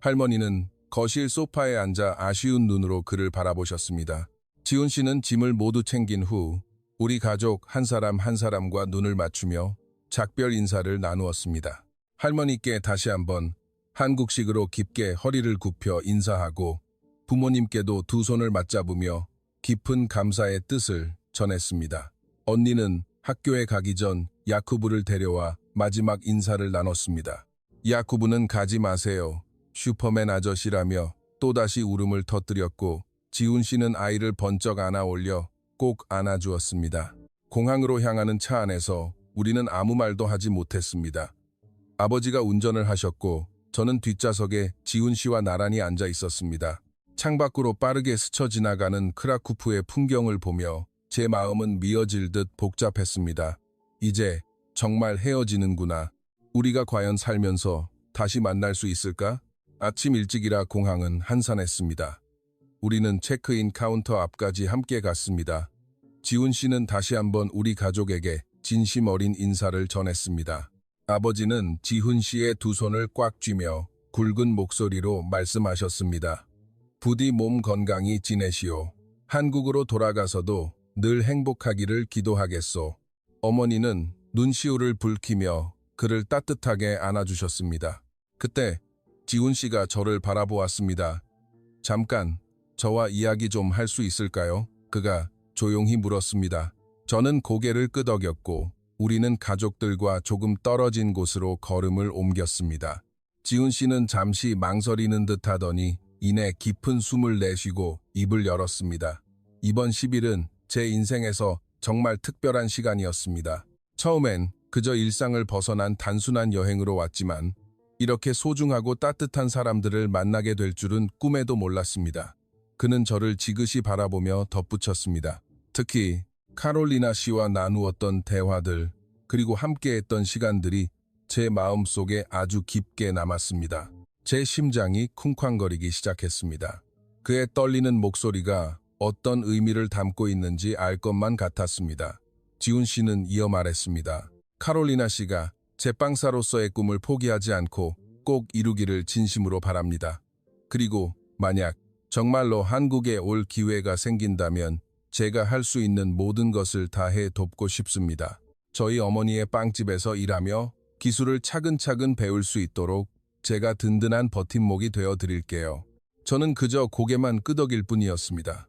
A: 할머니는 거실 소파에 앉아 아쉬운 눈으로 그를 바라보셨습니다. 지훈 씨는 짐을 모두 챙긴 후 우리 가족 한 사람 한 사람과 눈을 맞추며 작별 인사를 나누었습니다. 할머니께 다시 한번 한국식으로 깊게 허리를 굽혀 인사하고 부모님께도 두 손을 맞잡으며 깊은 감사의 뜻을 전했습니다. 언니는 학교에 가기 전 야쿠브를 데려와 마지막 인사를 나눴습니다. 야쿠브는 가지 마세요. 슈퍼맨 아저씨라며 또다시 울음을 터뜨렸고 지훈 씨는 아이를 번쩍 안아 올려 꼭 안아주었습니다. 공항으로 향하는 차 안에서 우리는 아무 말도 하지 못했습니다. 아버지가 운전을 하셨고 저는 뒷좌석에 지훈 씨와 나란히 앉아 있었습니다. 창밖으로 빠르게 스쳐 지나가는 크라쿠프의 풍경을 보며 제 마음은 미어질 듯 복잡했습니다. 이제 정말 헤어지는구나. 우리가 과연 살면서 다시 만날 수 있을까? 아침 일찍이라 공항은 한산했습니다. 우리는 체크인 카운터 앞까지 함께 갔습니다. 지훈 씨는 다시 한번 우리 가족에게 진심 어린 인사를 전했습니다. 아버지는 지훈 씨의 두 손을 꽉 쥐며 굵은 목소리로 말씀하셨습니다. 부디 몸 건강히 지내시오. 한국으로 돌아가서도 늘 행복하기를 기도하겠소. 어머니는 눈시울을 붉히며 그를 따뜻하게 안아주셨습니다. 그때 지훈 씨가 저를 바라보았습니다. 잠깐, 저와 이야기 좀 할 수 있을까요? 그가 조용히 물었습니다. 저는 고개를 끄덕였고 우리는 가족들과 조금 떨어진 곳으로 걸음을 옮겼습니다. 지훈 씨는 잠시 망설이는 듯 하더니 이내 깊은 숨을 내쉬고 입을 열었습니다. 이번 10일은 제 인생에서 정말 특별한 시간이었습니다. 처음엔 그저 일상을 벗어난 단순한 여행으로 왔지만 이렇게 소중하고 따뜻한 사람들을 만나게 될 줄은 꿈에도 몰랐습니다. 그는 저를 지그시 바라보며 덧붙였습니다. 특히 카롤리나 씨와 나누었던 대화들, 그리고 함께했던 시간들이 제 마음속에 아주 깊게 남았습니다. 제 심장이 쿵쾅거리기 시작했습니다. 그의 떨리는 목소리가 어떤 의미를 담고 있는지 알 것만 같았습니다. 지훈 씨는 이어 말했습니다. 카롤리나 씨가 제빵사로서의 꿈을 포기하지 않고 꼭 이루기를 진심으로 바랍니다. 그리고 만약 정말로 한국에 올 기회가 생긴다면 제가 할 수 있는 모든 것을 다해 돕고 싶습니다. 저희 어머니의 빵집에서 일하며 기술을 차근차근 배울 수 있도록 제가 든든한 버팀목이 되어 드릴게요. 저는 그저 고개만 끄덕일 뿐이었습니다.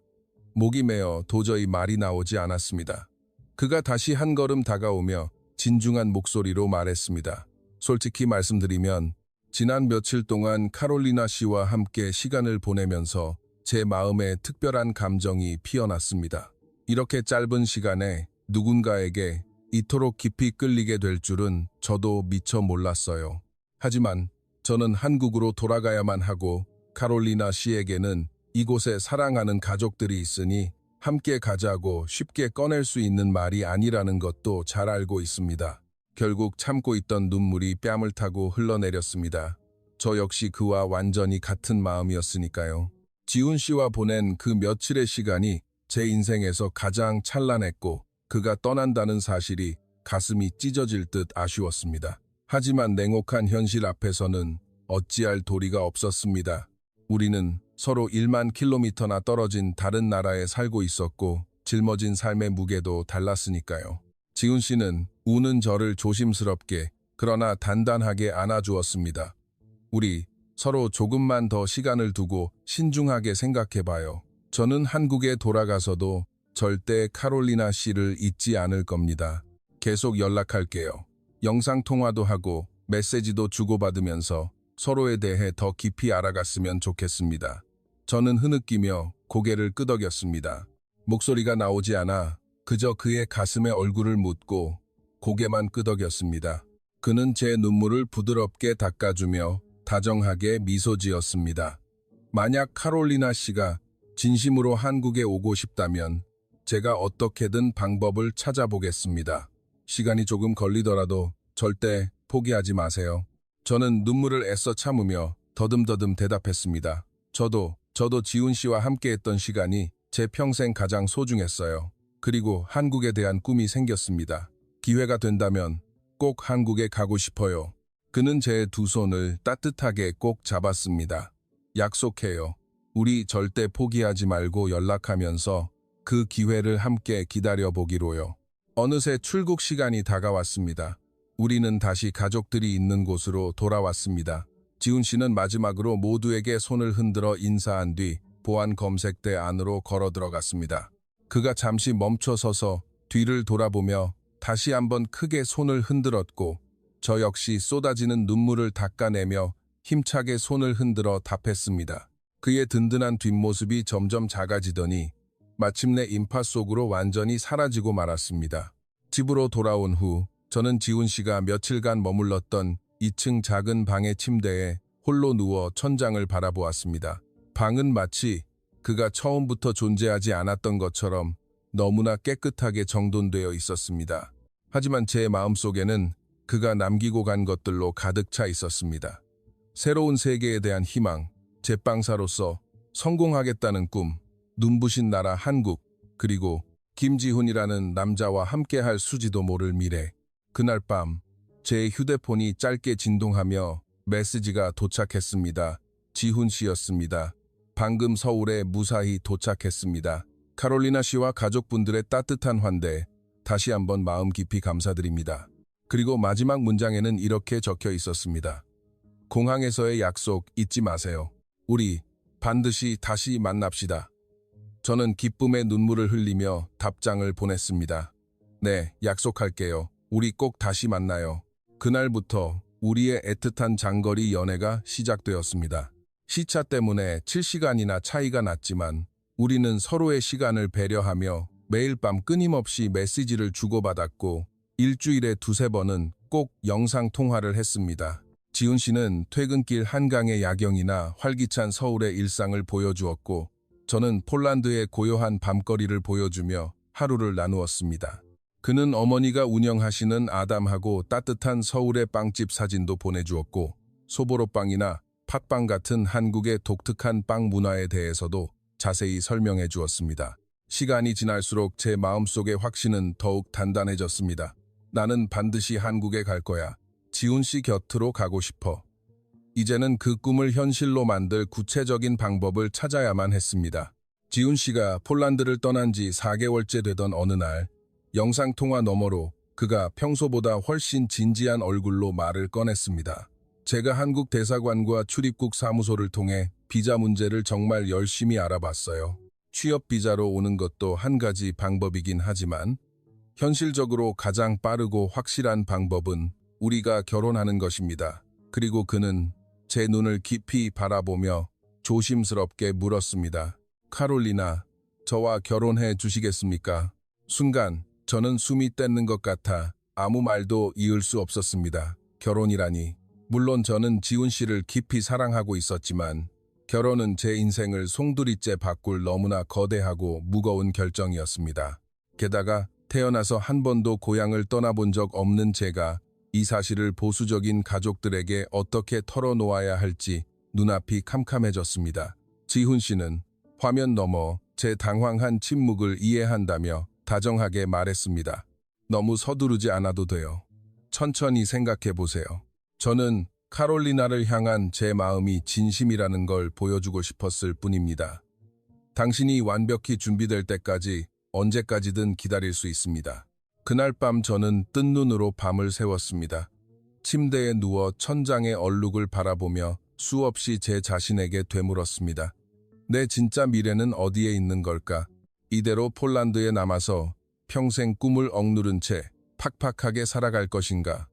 A: 목이 메어 도저히 말이 나오지 않았습니다. 그가 다시 한 걸음 다가오며 진중한 목소리로 말했습니다. 솔직히 말씀드리면 지난 며칠 동안 카롤리나 씨와 함께 시간을 보내면서 제 마음에 특별한 감정이 피어났습니다. 이렇게 짧은 시간에 누군가에게 이토록 깊이 끌리게 될 줄은 저도 미처 몰랐어요. 하지만 저는 한국으로 돌아가야만 하고 카롤리나 씨에게는 이곳에 사랑하는 가족들이 있으니 함께 가자고 쉽게 꺼낼 수 있는 말이 아니라는 것도 잘 알고 있습니다. 결국 참고 있던 눈물이 뺨을 타고 흘러내렸습니다. 저 역시 그와 완전히 같은 마음이었으니까요. 지훈 씨와 보낸 그 며칠의 시간이 제 인생에서 가장 찬란했고 그가 떠난다는 사실이 가슴이 찢어질 듯 아쉬웠습니다. 하지만 냉혹한 현실 앞에서는 어찌할 도리가 없었습니다. 우리는 서로 1만 킬로미터나 떨어진 다른 나라에 살고 있었고 짊어진 삶의 무게도 달랐으니까요. 지훈 씨는 우는 저를 조심스럽게 그러나 단단하게 안아주었습니다. 우리 서로 조금만 더 시간을 두고 신중하게 생각해봐요. 저는 한국에 돌아가서도 절대 카롤리나 씨를 잊지 않을 겁니다. 계속 연락할게요. 영상통화도 하고 메시지도 주고받으면서 서로에 대해 더 깊이 알아갔으면 좋겠습니다. 저는 흐느끼며 고개를 끄덕였습니다. 목소리가 나오지 않아 그저 그의 가슴에 얼굴을 묻고 고개만 끄덕였습니다. 그는 제 눈물을 부드럽게 닦아주며 다정하게 미소 지었습니다. 만약 카롤리나 씨가 진심으로 한국에 오고 싶다면 제가 어떻게든 방법을 찾아보겠습니다. 시간이 조금 걸리더라도 절대 포기하지 마세요. 저는 눈물을 애써 참으며 더듬더듬 대답했습니다. 저도 지훈 씨와 함께했던 시간이 제 평생 가장 소중했어요. 그리고 한국에 대한 꿈이 생겼습니다. 기회가 된다면 꼭 한국에 가고 싶어요. 그는 제 두 손을 따뜻하게 꼭 잡았습니다. 약속해요. 우리 절대 포기하지 말고 연락하면서 그 기회를 함께 기다려보기로요. 어느새 출국 시간이 다가왔습니다. 우리는 다시 가족들이 있는 곳으로 돌아왔습니다. 지훈 씨는 마지막으로 모두에게 손을 흔들어 인사한 뒤 보안 검색대 안으로 걸어 들어갔습니다. 그가 잠시 멈춰 서서 뒤를 돌아보며 다시 한번 크게 손을 흔들었고 저 역시 쏟아지는 눈물을 닦아내며 힘차게 손을 흔들어 답했습니다. 그의 든든한 뒷모습이 점점 작아지더니 마침내 인파 속으로 완전히 사라지고 말았습니다. 집으로 돌아온 후 저는 지훈 씨가 며칠간 머물렀던 2층 작은 방의 침대에 홀로 누워 천장을 바라보았습니다. 방은 마치 그가 처음부터 존재하지 않았던 것처럼 너무나 깨끗하게 정돈되어 있었습니다. 하지만 제 마음속에는 그가 남기고 간 것들로 가득 차 있었습니다. 새로운 세계에 대한 희망, 제빵사로서 성공하겠다는 꿈, 눈부신 나라 한국, 그리고 김지훈이라는 남자와 함께할 수지도 모를 미래. 그날 밤, 제 휴대폰이 짧게 진동하며 메시지가 도착했습니다. 지훈 씨였습니다. 방금 서울에 무사히 도착했습니다. 카롤리나 씨와 가족분들의 따뜻한 환대, 다시 한번 마음 깊이 감사드립니다. 그리고 마지막 문장에는 이렇게 적혀 있었습니다. 공항에서의 약속 잊지 마세요. 우리 반드시 다시 만납시다. 저는 기쁨의 눈물을 흘리며 답장을 보냈습니다. 네, 약속할게요. 우리 꼭 다시 만나요. 그날부터 우리의 애틋한 장거리 연애가 시작되었습니다. 시차 때문에 7시간이나 차이가 났지만 우리는 서로의 시간을 배려하며 매일 밤 끊임없이 메시지를 주고받았고 일주일에 2~3번은 꼭 영상통화를 했습니다. 지훈 씨는 퇴근길 한강의 야경이나 활기찬 서울의 일상을 보여주었고 저는 폴란드의 고요한 밤거리를 보여주며 하루를 나누었습니다. 그는 어머니가 운영하시는 아담하고 따뜻한 서울의 빵집 사진도 보내주었고 소보로빵이나 팥빵 같은 한국의 독특한 빵 문화에 대해서도 자세히 설명해 주었습니다. 시간이 지날수록 제 마음속의 확신은 더욱 단단해졌습니다. 나는 반드시 한국에 갈 거야. 지훈 씨 곁으로 가고 싶어. 이제는 그 꿈을 현실로 만들 구체적인 방법을 찾아야만 했습니다. 지훈 씨가 폴란드를 떠난 지 4개월째 되던 어느 날 영상통화 너머로 그가 평소보다 훨씬 진지한 얼굴로 말을 꺼냈습니다. 제가 한국 대사관과 출입국 사무소를 통해 비자 문제를 정말 열심히 알아봤어요. 취업 비자로 오는 것도 한 가지 방법이긴 하지만 현실적으로 가장 빠르고 확실한 방법은 우리가 결혼하는 것입니다. 그리고 그는 제 눈을 깊이 바라보며 조심스럽게 물었습니다. 카롤리나, 저와 결혼해 주시겠습니까? 순간 저는 숨이 뗀는 것 같아 아무 말도 이을 수 없었습니다. 결혼이라니. 물론 저는 지훈 씨를 깊이 사랑하고 있었지만 결혼은 제 인생을 송두리째 바꿀 너무나 거대하고 무거운 결정이었습니다. 게다가 태어나서 한 번도 고향을 떠나본 적 없는 제가 이 사실을 보수적인 가족들에게 어떻게 털어놓아야 할지 눈앞이 캄캄해졌습니다. 지훈 씨는 화면 너머 제 당황한 침묵을 이해한다며 다정하게 말했습니다. 너무 서두르지 않아도 돼요. 천천히 생각해 보세요. 저는 카롤리나를 향한 제 마음이 진심이라는 걸 보여주고 싶었을 뿐입니다. 당신이 완벽히 준비될 때까지 언제까지든 기다릴 수 있습니다. 그날 밤 저는 뜬 눈으로 밤을 새웠습니다. 침대에 누워 천장의 얼룩을 바라보며 수없이 제 자신에게 되물었습니다. 내 진짜 미래는 어디에 있는 걸까? 이대로 폴란드에 남아서 평생 꿈을 억누른 채 팍팍하게 살아갈 것인가?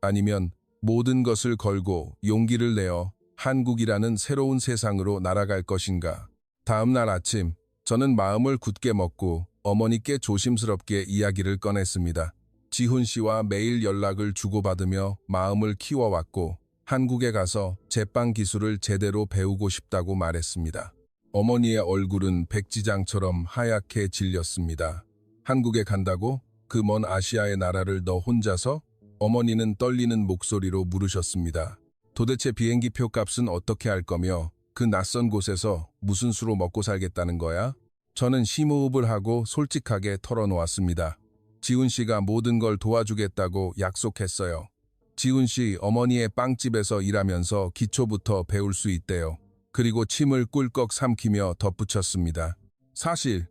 A: 아니면 모든 것을 걸고 용기를 내어 한국이라는 새로운 세상으로 날아갈 것인가? 다음 날 아침, 저는 마음을 굳게 먹고 어머니께 조심스럽게 이야기를 꺼냈습니다. 지훈 씨와 매일 연락을 주고받으며 마음을 키워왔고 한국에 가서 제빵 기술을 제대로 배우고 싶다고 말했습니다. 어머니의 얼굴은 백지장처럼 하얗게 질렸습니다. 한국에 간다고? 그 먼 아시아의 나라를 너 혼자서? 어머니는 떨리는 목소리로 물으셨습니다. 도대체 비행기표 값은 어떻게 할 거며 그 낯선 곳에서 무슨 수로 먹고 살겠다는 거야? 저는 심호흡을 하고 솔직하게 털어놓았습니다. 지훈 씨가 모든 걸 도와주겠다고 약속했어요. 지훈 씨 어머니의 빵집에서 일하면서 기초부터 배울 수 있대요. 그리고 침을 꿀꺽 삼키며 덧붙였습니다. 사실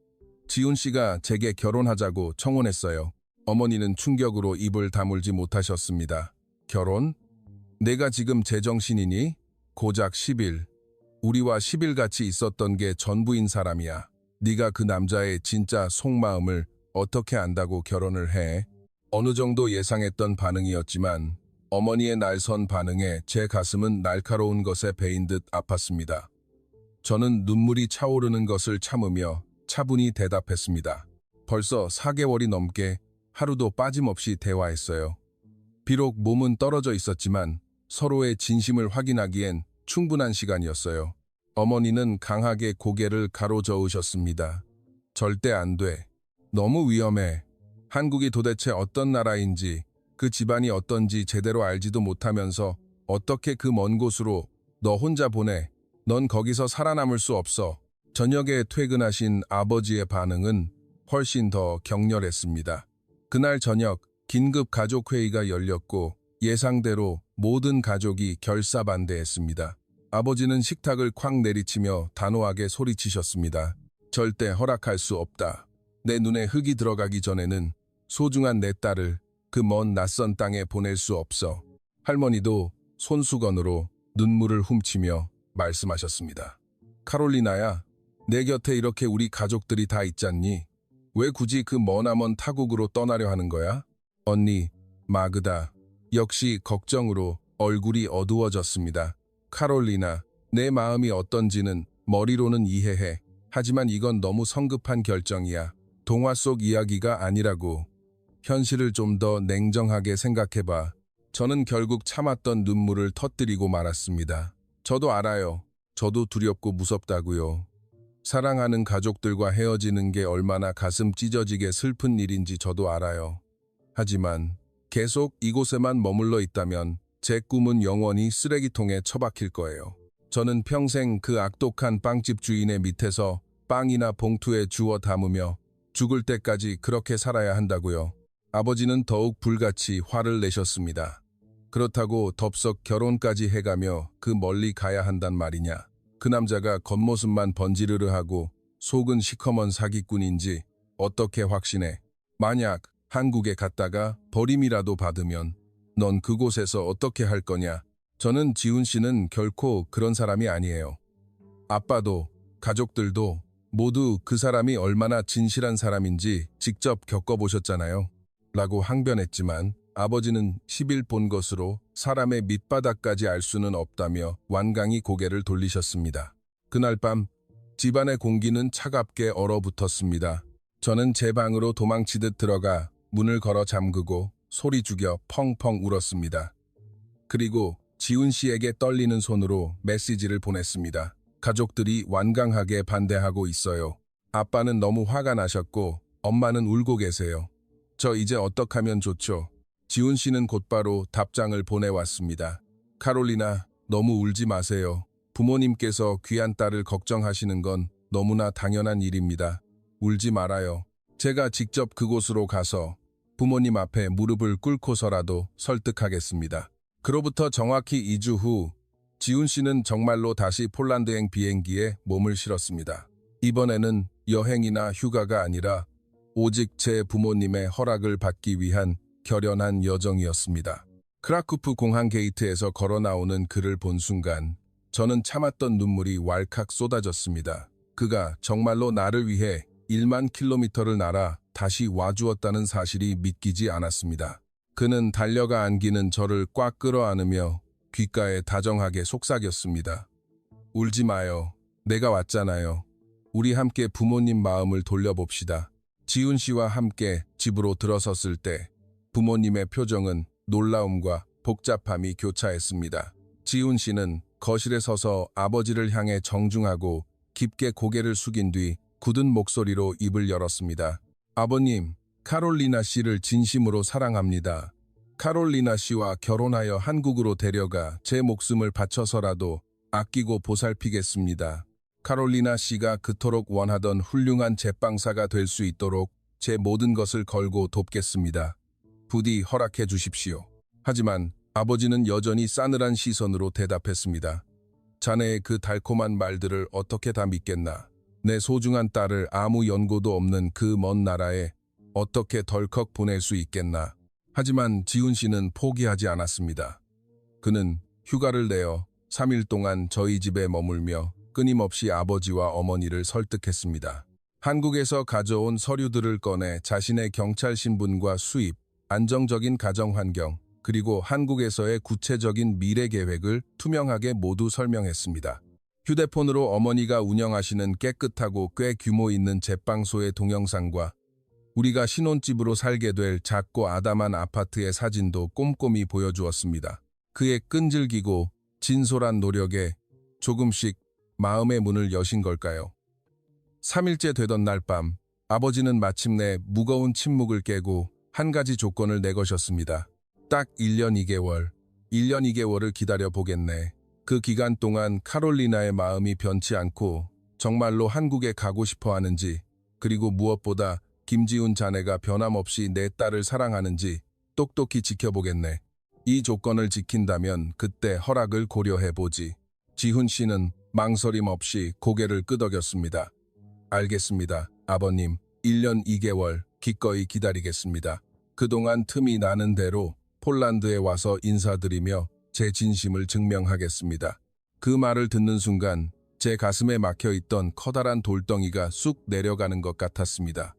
A: 지훈 씨가 제게 결혼하자고 청혼했어요. 어머니는 충격으로 입을 다물지 못하셨습니다. 결혼? 내가 지금 제정신이니? 고작 10일. 우리와 10일 같이 있었던 게 전부인 사람이야. 네가 그 남자의 진짜 속마음을 어떻게 안다고 결혼을 해? 어느 정도 예상했던 반응이었지만 어머니의 날선 반응에 제 가슴은 날카로운 것에 베인 듯 아팠습니다. 저는 눈물이 차오르는 것을 참으며 차분히 대답했습니다. 벌써 4개월이 넘게 하루도 빠짐없이 대화했어요. 비록 몸은 떨어져 있었지만 서로의 진심을 확인하기엔 충분한 시간이었어요. 어머니는 강하게 고개를 가로저으셨습니다. 절대 안 돼. 너무 위험해. 한국이 도대체 어떤 나라인지, 그 집안이 어떤지 제대로 알지도 못하면서 어떻게 그 먼 곳으로 너 혼자 보내. 넌 거기서 살아남을 수 없어. 저녁에 퇴근하신 아버지의 반응은 훨씬 더 격렬했습니다. 그날 저녁 긴급 가족회의가 열렸고 예상대로 모든 가족이 결사반대했습니다. 아버지는 식탁을 쾅 내리치며 단호하게 소리치셨습니다. 절대 허락할 수 없다. 내 눈에 흙이 들어가기 전에는 소중한 내 딸을 그 먼 낯선 땅에 보낼 수 없어. 할머니도 손수건으로 눈물을 훔치며 말씀하셨습니다. 카롤리나야, 내 곁에 이렇게 우리 가족들이 다 있잖니? 왜 굳이 그 머나먼 타국으로 떠나려 하는 거야? 언니, 마그다. 역시 걱정으로 얼굴이 어두워졌습니다. 카롤리나, 내 마음이 어떤지는 머리로는 이해해. 하지만 이건 너무 성급한 결정이야. 동화 속 이야기가 아니라고. 현실을 좀 더 냉정하게 생각해봐. 저는 결국 참았던 눈물을 터뜨리고 말았습니다. 저도 알아요. 저도 두렵고 무섭다고요. 사랑하는 가족들과 헤어지는 게 얼마나 가슴 찢어지게 슬픈 일인지 저도 알아요. 하지만 계속 이곳에만 머물러 있다면 제 꿈은 영원히 쓰레기통에 처박힐 거예요. 저는 평생 그 악독한 빵집 주인의 밑에서 빵이나 봉투에 주워 담으며 죽을 때까지 그렇게 살아야 한다고요. 아버지는 더욱 불같이 화를 내셨습니다. 그렇다고 덥석 결혼까지 해가며 그 멀리 가야 한단 말이냐. 그 남자가 겉모습만 번지르르하고 속은 시커먼 사기꾼인지 어떻게 확신해. 만약 한국에 갔다가 버림이라도 받으면 넌 그곳에서 어떻게 할 거냐. 저는 지훈 씨는 결코 그런 사람이 아니에요. 아빠도 가족들도 모두 그 사람이 얼마나 진실한 사람인지 직접 겪어보셨잖아요. 라고 항변했지만 아버지는 10일 본 것으로 사람의 밑바닥까지 알 수는 없다며 완강히 고개를 돌리셨습니다. 그날 밤 집안의 공기는 차갑게 얼어붙었습니다. 저는 제 방으로 도망치듯 들어가 문을 걸어 잠그고 소리 죽여 펑펑 울었습니다. 그리고 지훈 씨에게 떨리는 손으로 메시지를 보냈습니다. 가족들이 완강하게 반대하고 있어요. 아빠는 너무 화가 나셨고 엄마는 울고 계세요. 저 이제 어떡하면 좋죠? 지훈 씨는 곧바로 답장을 보내왔습니다. 카롤리나, 너무 울지 마세요. 부모님께서 귀한 딸을 걱정하시는 건 너무나 당연한 일입니다. 울지 말아요. 제가 직접 그곳으로 가서 부모님 앞에 무릎을 꿇고서라도 설득하겠습니다. 그로부터 정확히 2주 후 지훈 씨는 정말로 다시 폴란드행 비행기에 몸을 실었습니다. 이번에는 여행이나 휴가가 아니라 오직 제 부모님의 허락을 받기 위한 결연한 여정이었습니다. 크라쿠프 공항 게이트에서 걸어 나오는 그를 본 순간 저는 참았던 눈물이 왈칵 쏟아졌습니다. 그가 정말로 나를 위해 1만 킬로미터를 날아 다시 와주었다는 사실이 믿기지 않았습니다. 그는 달려가 안기는 저를 꽉 끌어안으며 귓가에 다정하게 속삭였습니다. 울지 마요. 내가 왔잖아요. 우리 함께 부모님 마음을 돌려봅시다. 지훈 씨와 함께 집으로 들어섰을 때 부모님의 표정은 놀라움과 복잡함이 교차했습니다. 지훈 씨는 거실에 서서 아버지를 향해 정중하고 깊게 고개를 숙인 뒤 굳은 목소리로 입을 열었습니다. 아버님, 카롤리나 씨를 진심으로 사랑합니다. 카롤리나 씨와 결혼하여 한국으로 데려가 제 목숨을 바쳐서라도 아끼고 보살피겠습니다. 카롤리나 씨가 그토록 원하던 훌륭한 제빵사가 될 수 있도록 제 모든 것을 걸고 돕겠습니다. 부디 허락해 주십시오. 하지만 아버지는 여전히 싸늘한 시선으로 대답했습니다. 자네의 그 달콤한 말들을 어떻게 다 믿겠나. 내 소중한 딸을 아무 연고도 없는 그 먼 나라에 어떻게 덜컥 보낼 수 있겠나. 하지만 지훈 씨는 포기하지 않았습니다. 그는 휴가를 내어 3일 동안 저희 집에 머물며 끊임없이 아버지와 어머니를 설득했습니다. 한국에서 가져온 서류들을 꺼내 자신의 경찰 신분과 수입, 안정적인 가정 환경, 그리고 한국에서의 구체적인 미래 계획을 투명하게 모두 설명했습니다. 휴대폰으로 어머니가 운영하시는 깨끗하고 꽤 규모 있는 제빵소의 동영상과 우리가 신혼집으로 살게 될 작고 아담한 아파트의 사진도 꼼꼼히 보여주었습니다. 그의 끈질기고 진솔한 노력에 조금씩 마음의 문을 여신 걸까요? 3일째 되던 날 밤, 아버지는 마침내 무거운 침묵을 깨고 한 가지 조건을 내거셨습니다. 딱 1년 2개월, 1년 2개월을 기다려 보겠네. 그 기간 동안 카롤리나의 마음이 변치 않고 정말로 한국에 가고 싶어 하는지, 그리고 무엇보다 김지훈 자네가 변함없이 내 딸을 사랑하는지 똑똑히 지켜보겠네. 이 조건을 지킨다면 그때 허락을 고려해보지. 지훈 씨는 망설임 없이 고개를 끄덕였습니다. 알겠습니다, 아버님. 1년 2개월 기꺼이 기다리겠습니다. 그동안 틈이 나는 대로 폴란드에 와서 인사드리며 제 진심을 증명하겠습니다. 그 말을 듣는 순간 제 가슴에 막혀있던 커다란 돌덩이가 쑥 내려가는 것 같았습니다.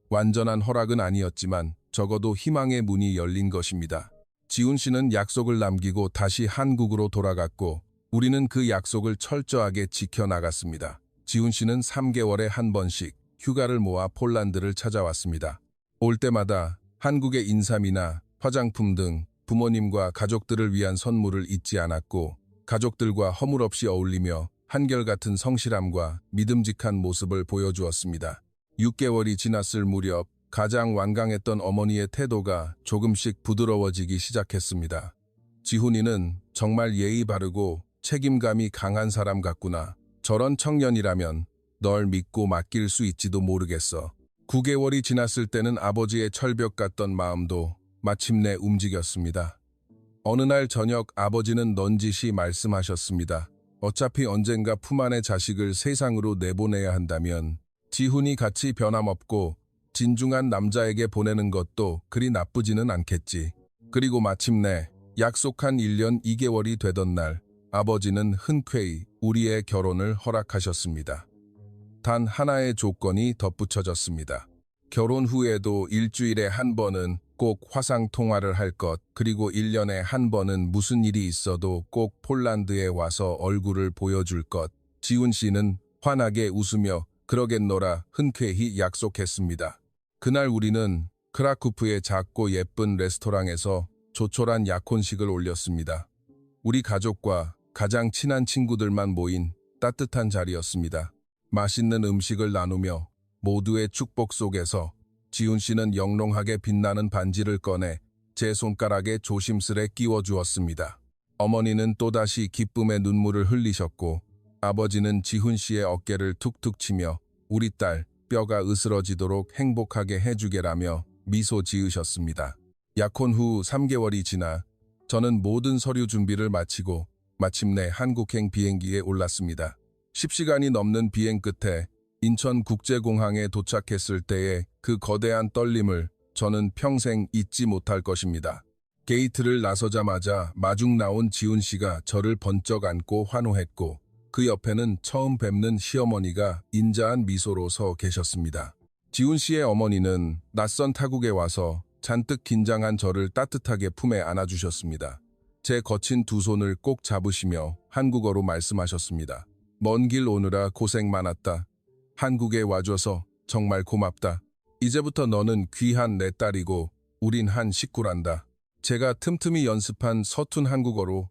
A: 완전한 허락은 아니었지만 적어도 희망의 문이 열린 것입니다. 지훈 씨는 약속을 남기고 다시 한국으로 돌아갔고 우리는 그 약속을 철저하게 지켜나갔습니다. 지훈 씨는 3개월에 한 번씩 휴가를 모아 폴란드를 찾아왔습니다. 올 때마다 한국의 인삼이나 화장품 등 부모님과 가족들을 위한 선물을 잊지 않았고 가족들과 허물없이 어울리며 한결같은 성실함과 믿음직한 모습을 보여주었습니다. 6개월이 지났을 무렵 가장 완강했던 어머니의 태도가 조금씩 부드러워지기 시작했습니다. 지훈이는 정말 예의 바르고 책임감이 강한 사람 같구나. 저런 청년이라면 널 믿고 맡길 수 있지도 모르겠어. 9개월이 지났을 때는 아버지의 철벽 같던 마음도 마침내 움직였습니다. 어느 날 저녁 아버지는 넌지시 말씀하셨습니다. 어차피 언젠가 품 안의 자식을 세상으로 내보내야 한다면 지훈이 같이 변함없고 진중한 남자에게 보내는 것도 그리 나쁘지는 않겠지. 그리고 마침내 약속한 1년 2개월이 되던 날 아버지는 흔쾌히 우리의 결혼을 허락하셨습니다. 단 하나의 조건이 덧붙여졌습니다. 결혼 후에도 일주일에 한 번은 꼭 화상 통화를 할 것, 그리고 1년에 한 번은 무슨 일이 있어도 꼭 폴란드에 와서 얼굴을 보여줄 것. 지훈 씨는 환하게 웃으며 그러겠노라 흔쾌히 약속했습니다. 그날 우리는 크라쿠프의 작고 예쁜 레스토랑에서 조촐한 약혼식을 올렸습니다. 우리 가족과 가장 친한 친구들만 모인 따뜻한 자리였습니다. 맛있는 음식을 나누며 모두의 축복 속에서 지훈 씨는 영롱하게 빛나는 반지를 꺼내 제 손가락에 조심스레 끼워 주었습니다. 어머니는 또다시 기쁨의 눈물을 흘리셨고 아버지는 지훈 씨의 어깨를 툭툭 치며 우리 딸 뼈가 으스러지도록 행복하게 해주게라며 미소 지으셨습니다. 약혼 후 3개월이 지나 저는 모든 서류 준비를 마치고 마침내 한국행 비행기에 올랐습니다. 10시간이 넘는 비행 끝에 인천국제공항에 도착했을 때의 그 거대한 떨림을 저는 평생 잊지 못할 것입니다. 게이트를 나서자마자 마중 나온 지훈 씨가 저를 번쩍 안고 환호했고 그 옆에는 처음 뵙는 시어머니가 인자한 미소로 서 계셨습니다. 지훈 씨의 어머니는 낯선 타국에 와서 잔뜩 긴장한 저를 따뜻하게 품에 안아주셨습니다. 제 거친 두 손을 꼭 잡으시며 한국어로 말씀하셨습니다. 먼 길 오느라 고생 많았다. 한국에 와줘서 정말 고맙다. 이제부터 너는 귀한 내 딸이고 우린 한 식구란다. 제가 틈틈이 연습한 서툰 한국어로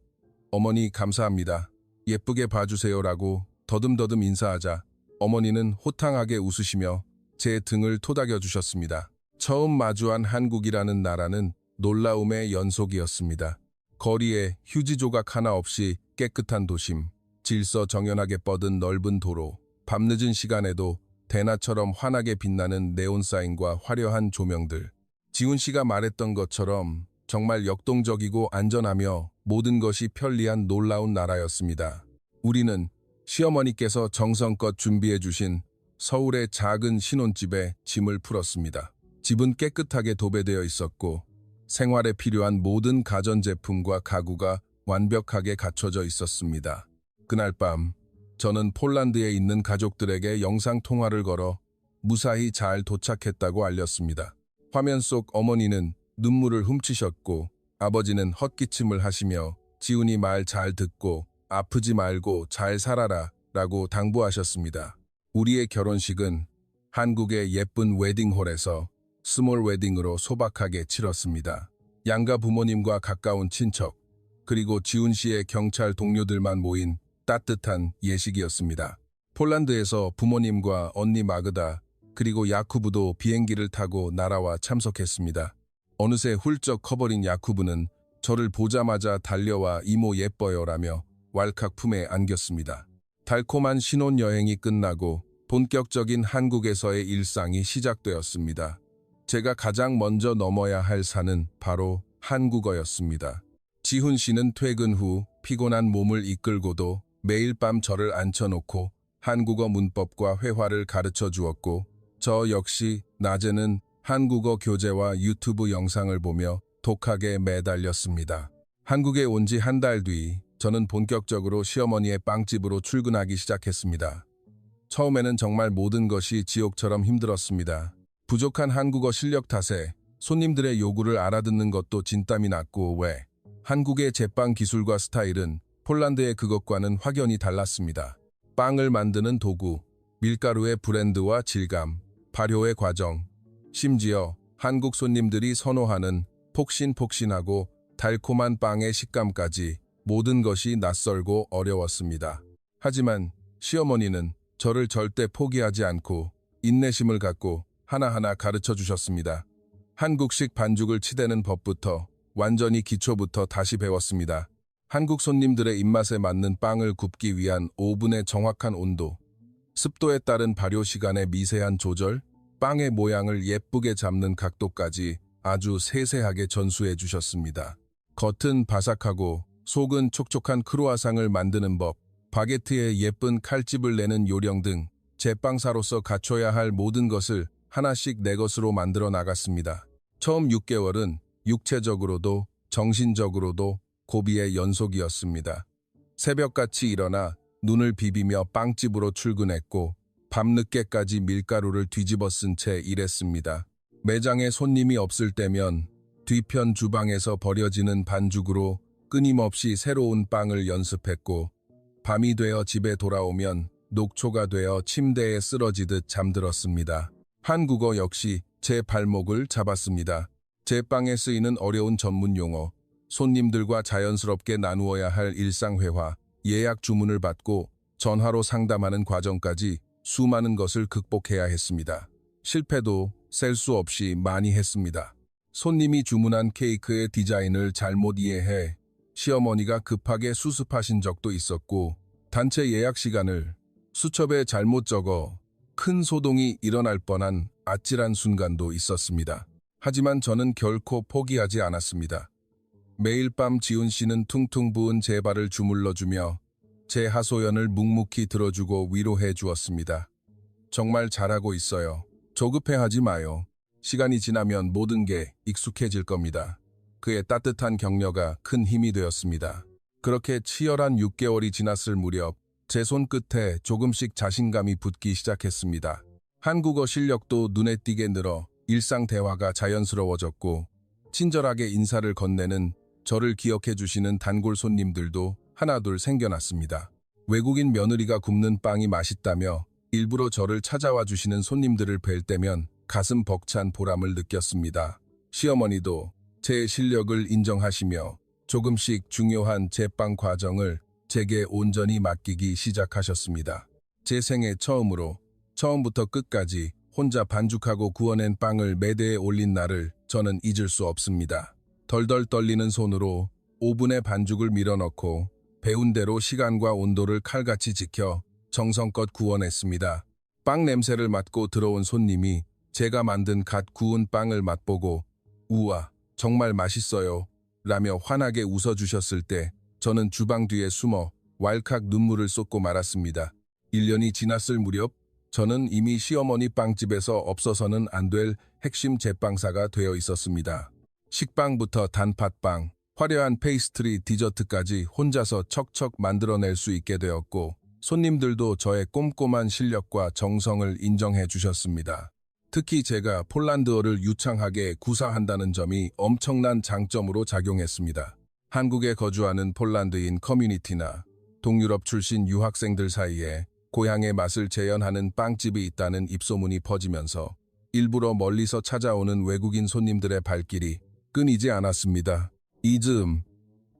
A: 어머니 감사합니다. 예쁘게 봐주세요라고 더듬더듬 인사하자 어머니는 호탕하게 웃으시며 제 등을 토닥여 주셨습니다. 처음 마주한 한국이라는 나라는 놀라움의 연속이었습니다. 거리에 휴지 조각 하나 없이 깨끗한 도심, 질서정연하게 뻗은 넓은 도로, 밤늦은 시간에도 대낮처럼 환하게 빛나는 네온사인과 화려한 조명들. 지훈 씨가 말했던 것처럼 정말 역동적이고 안전하며 모든 것이 편리한 놀라운 나라였습니다. 우리는 시어머니께서 정성껏 준비해 주신 서울의 작은 신혼집에 짐을 풀었습니다. 집은 깨끗하게 도배되어 있었고 생활에 필요한 모든 가전제품과 가구가 완벽하게 갖춰져 있었습니다. 그날 밤 저는 폴란드에 있는 가족들에게 영상통화를 걸어 무사히 잘 도착했다고 알렸습니다. 화면 속 어머니는 눈물을 훔치셨고 아버지는 헛기침을 하시며 지훈이 말 잘 듣고 아프지 말고 잘 살아라 라고 당부하셨습니다. 우리의 결혼식은 한국의 예쁜 웨딩홀에서 스몰 웨딩으로 소박하게 치렀습니다. 양가 부모님과 가까운 친척, 그리고 지훈 씨의 경찰 동료들만 모인 따뜻한 예식이었습니다. 폴란드에서 부모님과 언니 마그다, 그리고 야쿠브도 비행기를 타고 나라와 참석했습니다. 어느새 훌쩍 커버린 야쿠브는 저를 보자마자 달려와 이모 예뻐요라며 왈칵 품에 안겼습니다. 달콤한 신혼여행이 끝나고 본격적인 한국에서의 일상이 시작되었습니다. 제가 가장 먼저 넘어야 할 산은 바로 한국어였습니다. 지훈 씨는 퇴근 후 피곤한 몸을 이끌고도 매일 밤 저를 앉혀놓고 한국어 문법과 회화를 가르쳐 주었고 저 역시 낮에는 한국어 교재와 유튜브 영상을 보며 독하게 매달렸습니다. 한국에 온 지 한 달 뒤 저는 본격적으로 시어머니의 빵집으로 출근하기 시작했습니다. 처음에는 정말 모든 것이 지옥처럼 힘들었습니다. 부족한 한국어 실력 탓에 손님들의 요구를 알아듣는 것도 진땀이 났고 한국의 제빵 기술과 스타일은 폴란드의 그것과는 확연히 달랐습니다. 빵을 만드는 도구, 밀가루의 브랜드와 질감, 발효의 과정, 심지어 한국 손님들이 선호하는 폭신폭신하고 달콤한 빵의 식감까지 모든 것이 낯설고 어려웠습니다. 하지만 시어머니는 저를 절대 포기하지 않고 인내심을 갖고 하나하나 가르쳐 주셨습니다. 한국식 반죽을 치대는 법부터 완전히 기초부터 다시 배웠습니다. 한국 손님들의 입맛에 맞는 빵을 굽기 위한 오븐의 정확한 온도, 습도에 따른 발효 시간의 미세한 조절, 빵의 모양을 예쁘게 잡는 각도까지 아주 세세하게 전수해 주셨습니다. 겉은 바삭하고 속은 촉촉한 크루아상을 만드는 법, 바게트에 예쁜 칼집을 내는 요령 등 제빵사로서 갖춰야 할 모든 것을 하나씩 내 것으로 만들어 나갔습니다. 처음 6개월은 육체적으로도 정신적으로도 고비의 연속이었습니다. 새벽같이 일어나 눈을 비비며 빵집으로 출근했고 밤늦게까지 밀가루를 뒤집어 쓴 채 일했습니다. 매장에 손님이 없을 때면 뒤편 주방에서 버려지는 반죽으로 끊임없이 새로운 빵을 연습했고 밤이 되어 집에 돌아오면 녹초가 되어 침대에 쓰러지듯 잠들었습니다. 한국어 역시 제 발목을 잡았습니다. 제 빵에 쓰이는 어려운 전문 용어, 손님들과 자연스럽게 나누어야 할 일상회화, 예약 주문을 받고 전화로 상담하는 과정까지 수많은 것을 극복해야 했습니다. 실패도 셀 수 없이 많이 했습니다. 손님이 주문한 케이크의 디자인을 잘못 이해해 시어머니가 급하게 수습하신 적도 있었고 단체 예약 시간을 수첩에 잘못 적어 큰 소동이 일어날 뻔한 아찔한 순간도 있었습니다. 하지만 저는 결코 포기하지 않았습니다. 매일 밤 지훈 씨는 퉁퉁 부은 제 발을 주물러주며 제 하소연을 묵묵히 들어주고 위로해 주었습니다. 정말 잘하고 있어요. 조급해하지 마요. 시간이 지나면 모든 게 익숙해질 겁니다. 그의 따뜻한 격려가 큰 힘이 되었습니다. 그렇게 치열한 6개월이 지났을 무렵 제 손끝에 조금씩 자신감이 붙기 시작했습니다. 한국어 실력도 눈에 띄게 늘어 일상 대화가 자연스러워졌고 친절하게 인사를 건네는 저를 기억해 주시는 단골 손님들도 하나둘 생겨났습니다. 외국인 며느리가 굽는 빵이 맛있다며 일부러 저를 찾아와 주시는 손님들을 뵐 때면 가슴 벅찬 보람을 느꼈습니다. 시어머니도 제 실력을 인정하시며 조금씩 중요한 제빵 과정을 제게 온전히 맡기기 시작하셨습니다. 제 생애 처음부터 끝까지 혼자 반죽하고 구워낸 빵을 매대에 올린 날을 저는 잊을 수 없습니다. 덜덜 떨리는 손으로 오븐에 반죽을 밀어넣고 배운 대로 시간과 온도를 칼같이 지켜 정성껏 구워냈습니다. 빵 냄새를 맡고 들어온 손님이 제가 만든 갓 구운 빵을 맛보고 우와, 정말 맛있어요 라며 환하게 웃어주셨을 때 저는 주방 뒤에 숨어 왈칵 눈물을 쏟고 말았습니다. 1년이 지났을 무렵 저는 이미 시어머니 빵집에서 없어서는 안 될 핵심 제빵사가 되어 있었습니다. 식빵부터 단팥빵, 화려한 페이스트리 디저트까지 혼자서 척척 만들어낼 수 있게 되었고 손님들도 저의 꼼꼼한 실력과 정성을 인정해 주셨습니다. 특히 제가 폴란드어를 유창하게 구사한다는 점이 엄청난 장점으로 작용했습니다. 한국에 거주하는 폴란드인 커뮤니티나 동유럽 출신 유학생들 사이에 고향의 맛을 재현하는 빵집이 있다는 입소문이 퍼지면서 일부러 멀리서 찾아오는 외국인 손님들의 발길이 끊이지 않았습니다. 이 즈음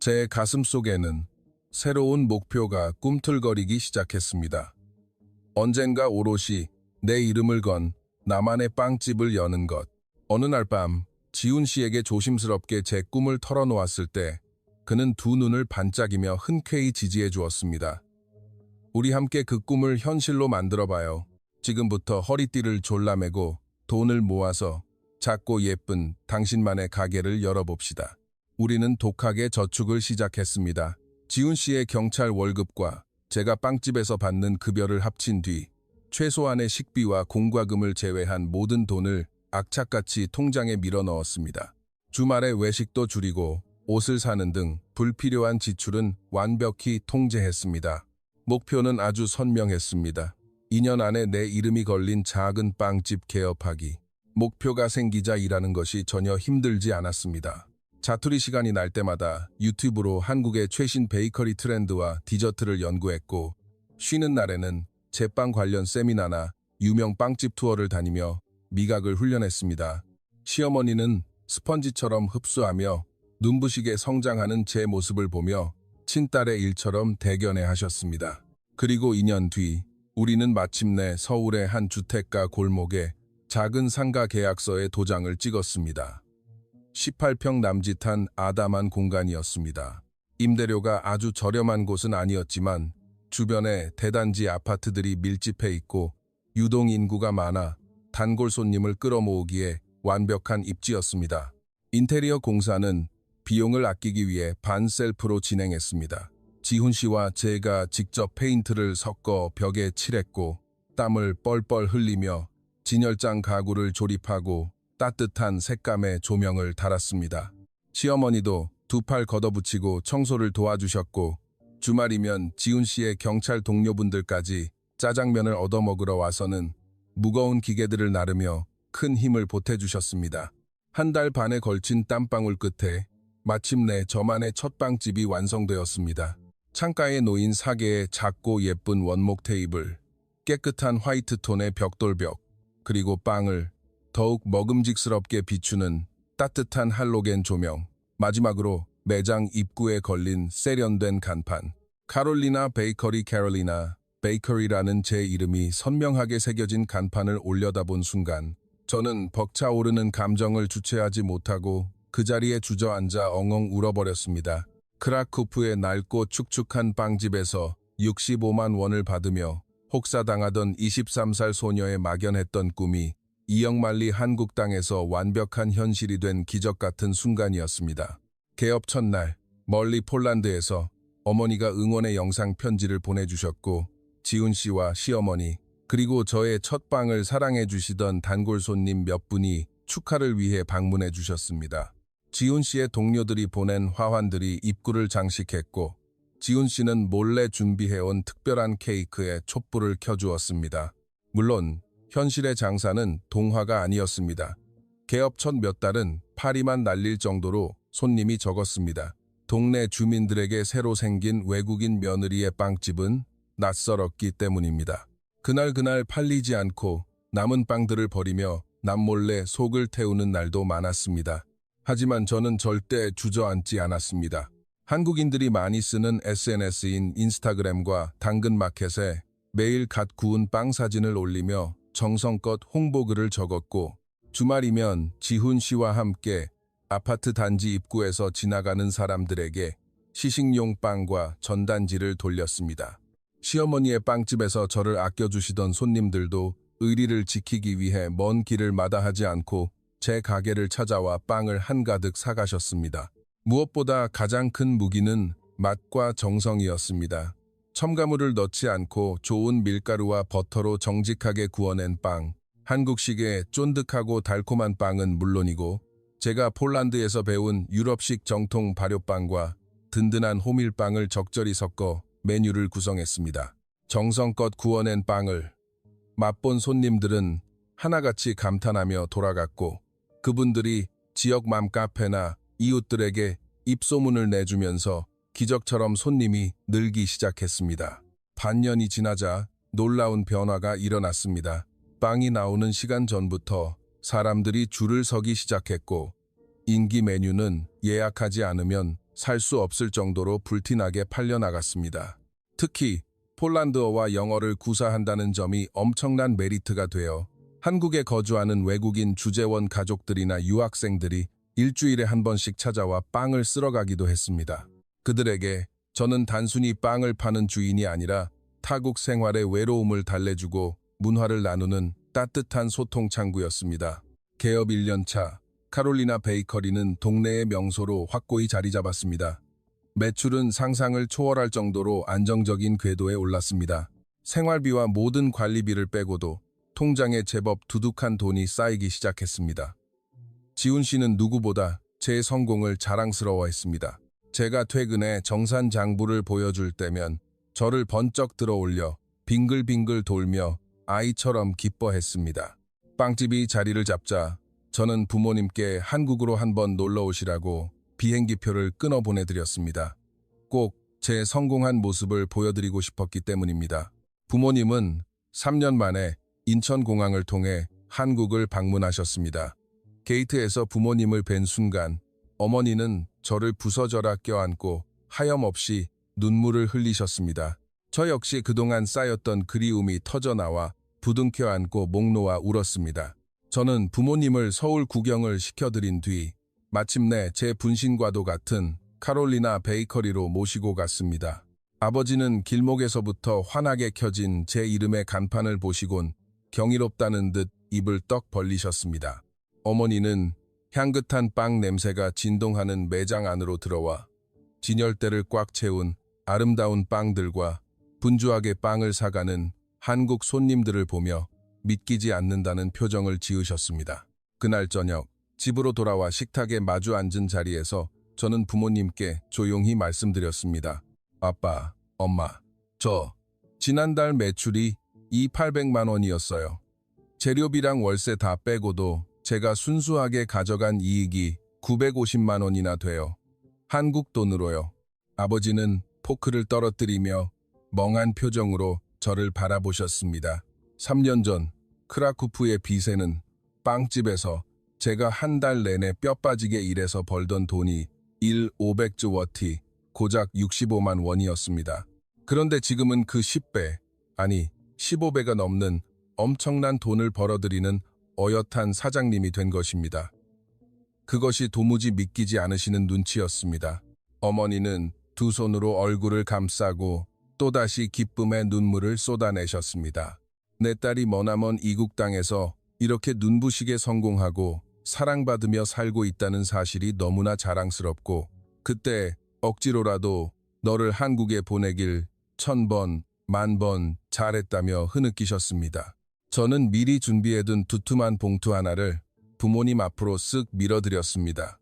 A: 제 가슴 속에는 새로운 목표가 꿈틀거리기 시작했습니다. 언젠가 오롯이 내 이름을 건 나만의 빵집을 여는 것. 어느 날 밤 지훈 씨에게 조심스럽게 제 꿈을 털어놓았을 때 그는 두 눈을 반짝이며 흔쾌히 지지해 주었습니다. 우리 함께 그 꿈을 현실로 만들어봐요. 지금부터 허리띠를 졸라매고 돈을 모아서 작고 예쁜 당신만의 가게를 열어봅시다. 우리는 독하게 저축을 시작했습니다. 지훈 씨의 경찰 월급과 제가 빵집에서 받는 급여를 합친 뒤 최소한의 식비와 공과금을 제외한 모든 돈을 악착같이 통장에 밀어 넣었습니다. 주말에 외식도 줄이고 옷을 사는 등 불필요한 지출은 완벽히 통제했습니다. 목표는 아주 선명했습니다. 2년 안에 내 이름이 걸린 작은 빵집 개업하기. 목표가 생기자 일하는 것이 전혀 힘들지 않았습니다. 자투리 시간이 날 때마다 유튜브로 한국의 최신 베이커리 트렌드와 디저트를 연구했고 쉬는 날에는 제빵 관련 세미나나 유명 빵집 투어를 다니며 미각을 훈련했습니다. 시어머니는 스펀지처럼 흡수하며 눈부시게 성장하는 제 모습을 보며 친딸의 일처럼 대견해 하셨습니다. 그리고 2년 뒤 우리는 마침내 서울의 한 주택가 골목에 작은 상가 계약서에 도장을 찍었습니다. 18평 남짓한 아담한 공간이었습니다. 임대료가 아주 저렴한 곳은 아니었지만 주변에 대단지 아파트들이 밀집해 있고 유동 인구가 많아 단골 손님을 끌어모으기에 완벽한 입지였습니다. 인테리어 공사는 비용을 아끼기 위해 반셀프로 진행했습니다. 지훈 씨와 제가 직접 페인트를 섞어 벽에 칠했고 땀을 뻘뻘 흘리며 진열장 가구를 조립하고 따뜻한 색감의 조명을 달았습니다. 시어머니도 두 팔 걷어붙이고 청소를 도와주셨고 주말이면 지훈 씨의 경찰 동료분들까지 짜장면을 얻어먹으러 와서는 무거운 기계들을 나르며 큰 힘을 보태주셨습니다. 한 달 반에 걸친 땀방울 끝에 마침내 저만의 첫 빵집이 완성되었습니다. 창가에 놓인 4개의 작고 예쁜 원목 테이블, 깨끗한 화이트톤의 벽돌벽, 그리고 빵을 더욱 먹음직스럽게 비추는 따뜻한 할로겐 조명, 마지막으로 매장 입구에 걸린 세련된 간판, 카롤리나 베이커리 캐롤리나 베이커리라는 제 이름이 선명하게 새겨진 간판을 올려다본 순간 저는 벅차오르는 감정을 주체하지 못하고 그 자리에 주저앉아 엉엉 울어버렸습니다. 크라쿠프의 낡고 축축한 빵집에서 65만 원을 받으며 혹사당하던 23살 소녀의 막연했던 꿈이 이역만리 한국 땅에서 완벽한 현실이 된 기적 같은 순간이었습니다. 개업 첫날 멀리 폴란드에서 어머니가 응원의 영상 편지를 보내주셨고 지훈 씨와 시어머니 그리고 저의 첫 빵을 사랑해 주시던 단골 손님 몇 분이 축하를 위해 방문해 주셨습니다. 지훈 씨의 동료들이 보낸 화환들이 입구를 장식했고 지훈 씨는 몰래 준비해온 특별한 케이크에 촛불을 켜주었습니다. 물론 현실의 장사는 동화가 아니었습니다. 개업 첫 몇 달은 파리만 날릴 정도로 손님이 적었습니다. 동네 주민들에게 새로 생긴 외국인 며느리의 빵집은 낯설었기 때문입니다. 그날 팔리지 않고 남은 빵들을 버리며 남몰래 속을 태우는 날도 많았습니다. 하지만 저는 절대 주저앉지 않았습니다. 한국인들이 많이 쓰는 SNS인 인스타그램과 당근마켓에 매일 갓 구운 빵 사진을 올리며 정성껏 홍보글을 적었고 주말이면 지훈 씨와 함께 아파트 단지 입구에서 지나가는 사람들에게 시식용 빵과 전단지를 돌렸습니다. 시어머니의 빵집에서 저를 아껴주시던 손님들도 의리를 지키기 위해 먼 길을 마다하지 않고 제 가게를 찾아와 빵을 한가득 사가셨습니다. 무엇보다 가장 큰 무기는 맛과 정성이었습니다. 첨가물을 넣지 않고 좋은 밀가루와 버터로 정직하게 구워낸 빵, 한국식의 쫀득하고 달콤한 빵은 물론이고 제가 폴란드에서 배운 유럽식 정통 발효빵과 든든한 호밀빵을 적절히 섞어 메뉴를 구성했습니다. 정성껏 구워낸 빵을 맛본 손님들은 하나같이 감탄하며 돌아갔고 그분들이 지역 맘카페나 이웃들에게 입소문을 내주면서 기적처럼 손님이 늘기 시작했습니다. 반년이 지나자 놀라운 변화가 일어났습니다. 빵이 나오는 시간 전부터 사람들이 줄을 서기 시작했고 인기 메뉴는 예약하지 않으면 살 수 없을 정도로 불티나게 팔려나갔습니다. 특히 폴란드어와 영어를 구사한다는 점이 엄청난 메리트가 되어 한국에 거주하는 외국인 주재원 가족들이나 유학생들이 일주일에 한 번씩 찾아와 빵을 쓸어가기도 했습니다. 그들에게 저는 단순히 빵을 파는 주인이 아니라 타국 생활의 외로움을 달래주고 문화를 나누는 따뜻한 소통 창구였습니다. 개업 1년차 카롤리나 베이커리는 동네의 명소로 확고히 자리 잡았습니다. 매출은 상상을 초월할 정도로 안정적인 궤도에 올랐습니다. 생활비와 모든 관리비를 빼고도 통장에 제법 두둑한 돈이 쌓이기 시작했습니다. 지훈 씨는 누구보다 제 성공을 자랑스러워했습니다. 제가 퇴근해 정산장부를 보여줄 때면 저를 번쩍 들어올려 빙글빙글 돌며 아이처럼 기뻐했습니다. 빵집이 자리를 잡자 저는 부모님께 한국으로 한번 놀러 오시라고 비행기표를 끊어 보내드렸습니다. 꼭 제 성공한 모습을 보여드리고 싶었기 때문입니다. 부모님은 3년 만에 인천공항을 통해 한국을 방문하셨습니다. 게이트에서 부모님을 뵌 순간 어머니는 저를 부서져라 껴안고 하염없이 눈물을 흘리셨습니다. 저 역시 그동안 쌓였던 그리움이 터져나와 부둥켜 안고 목 놓아 울었습니다. 저는 부모님을 서울 구경을 시켜드린 뒤 마침내 제 분신과도 같은 카롤리나 베이커리로 모시고 갔습니다. 아버지는 길목에서부터 환하게 켜진 제 이름의 간판을 보시곤 경이롭다는 듯 입을 떡 벌리셨습니다. 어머니는 향긋한 빵 냄새가 진동하는 매장 안으로 들어와 진열대를 꽉 채운 아름다운 빵들과 분주하게 빵을 사가는 한국 손님들을 보며 믿기지 않는다는 표정을 지으셨습니다. 그날 저녁 집으로 돌아와 식탁에 마주 앉은 자리에서 저는 부모님께 조용히 말씀드렸습니다. 아빠, 엄마, 저 지난달 매출이 800만 원이었어요. 재료비랑 월세 다 빼고도 제가 순수하게 가져간 이익이 950만 원이나 돼요. 한국 돈으로요. 아버지는 포크를 떨어뜨리며 멍한 표정으로 저를 바라보셨습니다. 3년 전 크라쿠프의 빚에는 빵집에서 제가 한 달 내내 뼈 빠지게 일해서 벌던 돈이 500주 워티, 고작 65만 원이었습니다. 그런데 지금은 그 10배, 아니 15배가 넘는 엄청난 돈을 벌어들이는 어엿한 사장님이 된 것입니다. 그것이 도무지 믿기지 않으시는 눈치였습니다. 어머니는 두 손으로 얼굴을 감싸고 또다시 기쁨의 눈물을 쏟아내셨습니다. 내 딸이 머나먼 이국 땅에서 이렇게 눈부시게 성공하고 사랑받으며 살고 있다는 사실이 너무나 자랑스럽고 그때 억지로라도 너를 한국에 보내길 1000번, 10,000번 잘했다며 흐느끼셨습니다. 저는 미리 준비해둔 두툼한 봉투 하나를 부모님 앞으로 쓱 밀어드렸습니다.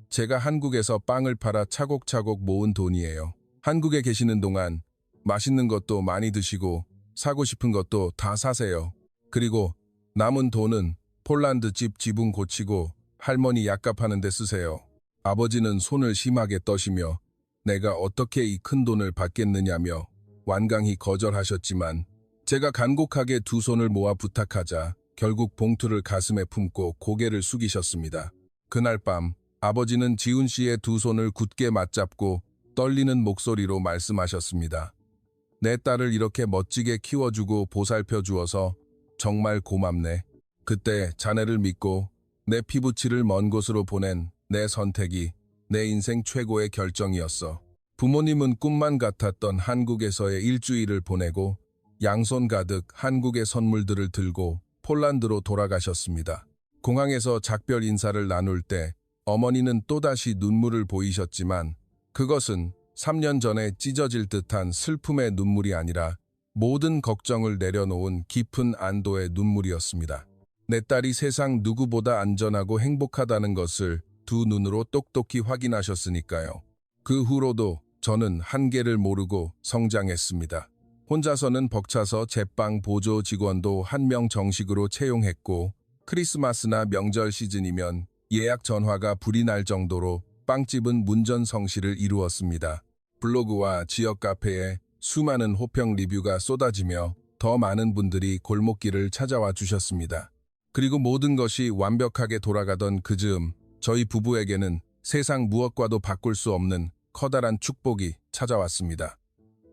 A: 제가 한국에서 빵을 팔아 차곡차곡 모은 돈이에요. 한국에 계시는 동안 맛있는 것도 많이 드시고 사고 싶은 것도 다 사세요. 그리고 남은 돈은 폴란드 집 지붕 고치고 할머니 약값 하는 데 쓰세요. 아버지는 손을 심하게 떠시며 내가 어떻게 이 큰 돈을 받겠느냐며 완강히 거절하셨지만 제가 간곡하게 두 손을 모아 부탁하자 결국 봉투를 가슴에 품고 고개를 숙이셨습니다. 그날 밤 아버지는 지훈 씨의 두 손을 굳게 맞잡고 떨리는 목소리로 말씀하셨습니다. 내 딸을 이렇게 멋지게 키워주고 보살펴 주어서 정말 고맙네. 그때 자네를 믿고 내 피부치를 먼 곳으로 보낸 내 선택이 내 인생 최고의 결정이었어. 부모님은 꿈만 같았던 한국에서의 일주일을 보내고 양손 가득 한국의 선물들을 들고 폴란드로 돌아가셨습니다. 공항에서 작별 인사를 나눌 때 어머니는 또다시 눈물을 보이셨지만 그것은 3년 전에 찢어질 듯한 슬픔의 눈물이 아니라 모든 걱정을 내려놓은 깊은 안도의 눈물이었습니다. 내 딸이 세상 누구보다 안전하고 행복하다는 것을 두 눈으로 똑똑히 확인하셨으니까요. 그 후로도 저는 한계를 모르고 성장했습니다. 혼자서는 벅차서 제빵 보조 직원도 한 명 정식으로 채용했고, 크리스마스나 명절 시즌이면 예약 전화가 불이 날 정도로 빵집은 문전성시를 이루었습니다. 블로그와 지역 카페에 수많은 호평 리뷰가 쏟아지며 더 많은 분들이 골목길을 찾아와 주셨습니다. 그리고 모든 것이 완벽하게 돌아가던 그 즈음 저희 부부에게는 세상 무엇과도 바꿀 수 없는 커다란 축복이 찾아왔습니다.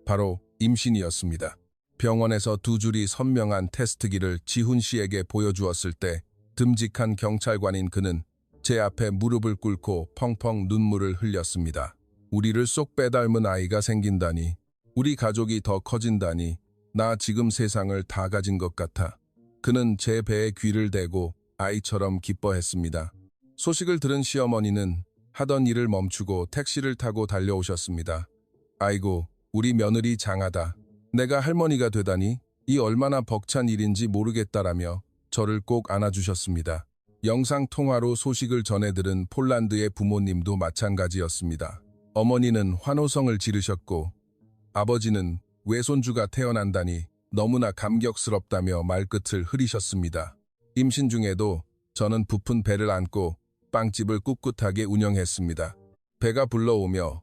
A: 바로 임신이었습니다. 병원에서 두 줄이 선명한 테스트기를 지훈 씨에게 보여주었을 때 듬직한 경찰관인 그는 제 앞에 무릎을 꿇고 펑펑 눈물을 흘렸습니다. 우리를 쏙 빼닮은 아이가 생긴다니, 우리 가족이 더 커진다니, 나 지금 세상을 다 가진 것 같아. 그는 제 배에 귀를 대고 아이처럼 기뻐했습니다. 소식을 들은 시어머니는 하던 일을 멈추고 택시를 타고 달려오셨습니다. 아이고, 우리 며느리 장하다. 내가 할머니가 되다니 이 얼마나 벅찬 일인지 모르겠다라며 저를 꼭 안아주셨습니다. 영상통화로 소식을 전해들은 폴란드의 부모님도 마찬가지였습니다. 어머니는 환호성을 지르셨고 아버지는 외손주가 태어난다니 너무나 감격스럽다며 말끝을 흐리셨습니다. 임신 중에도 저는 부푼 배를 안고 빵집을 꿋꿋하게 운영했습니다. 배가 불러오며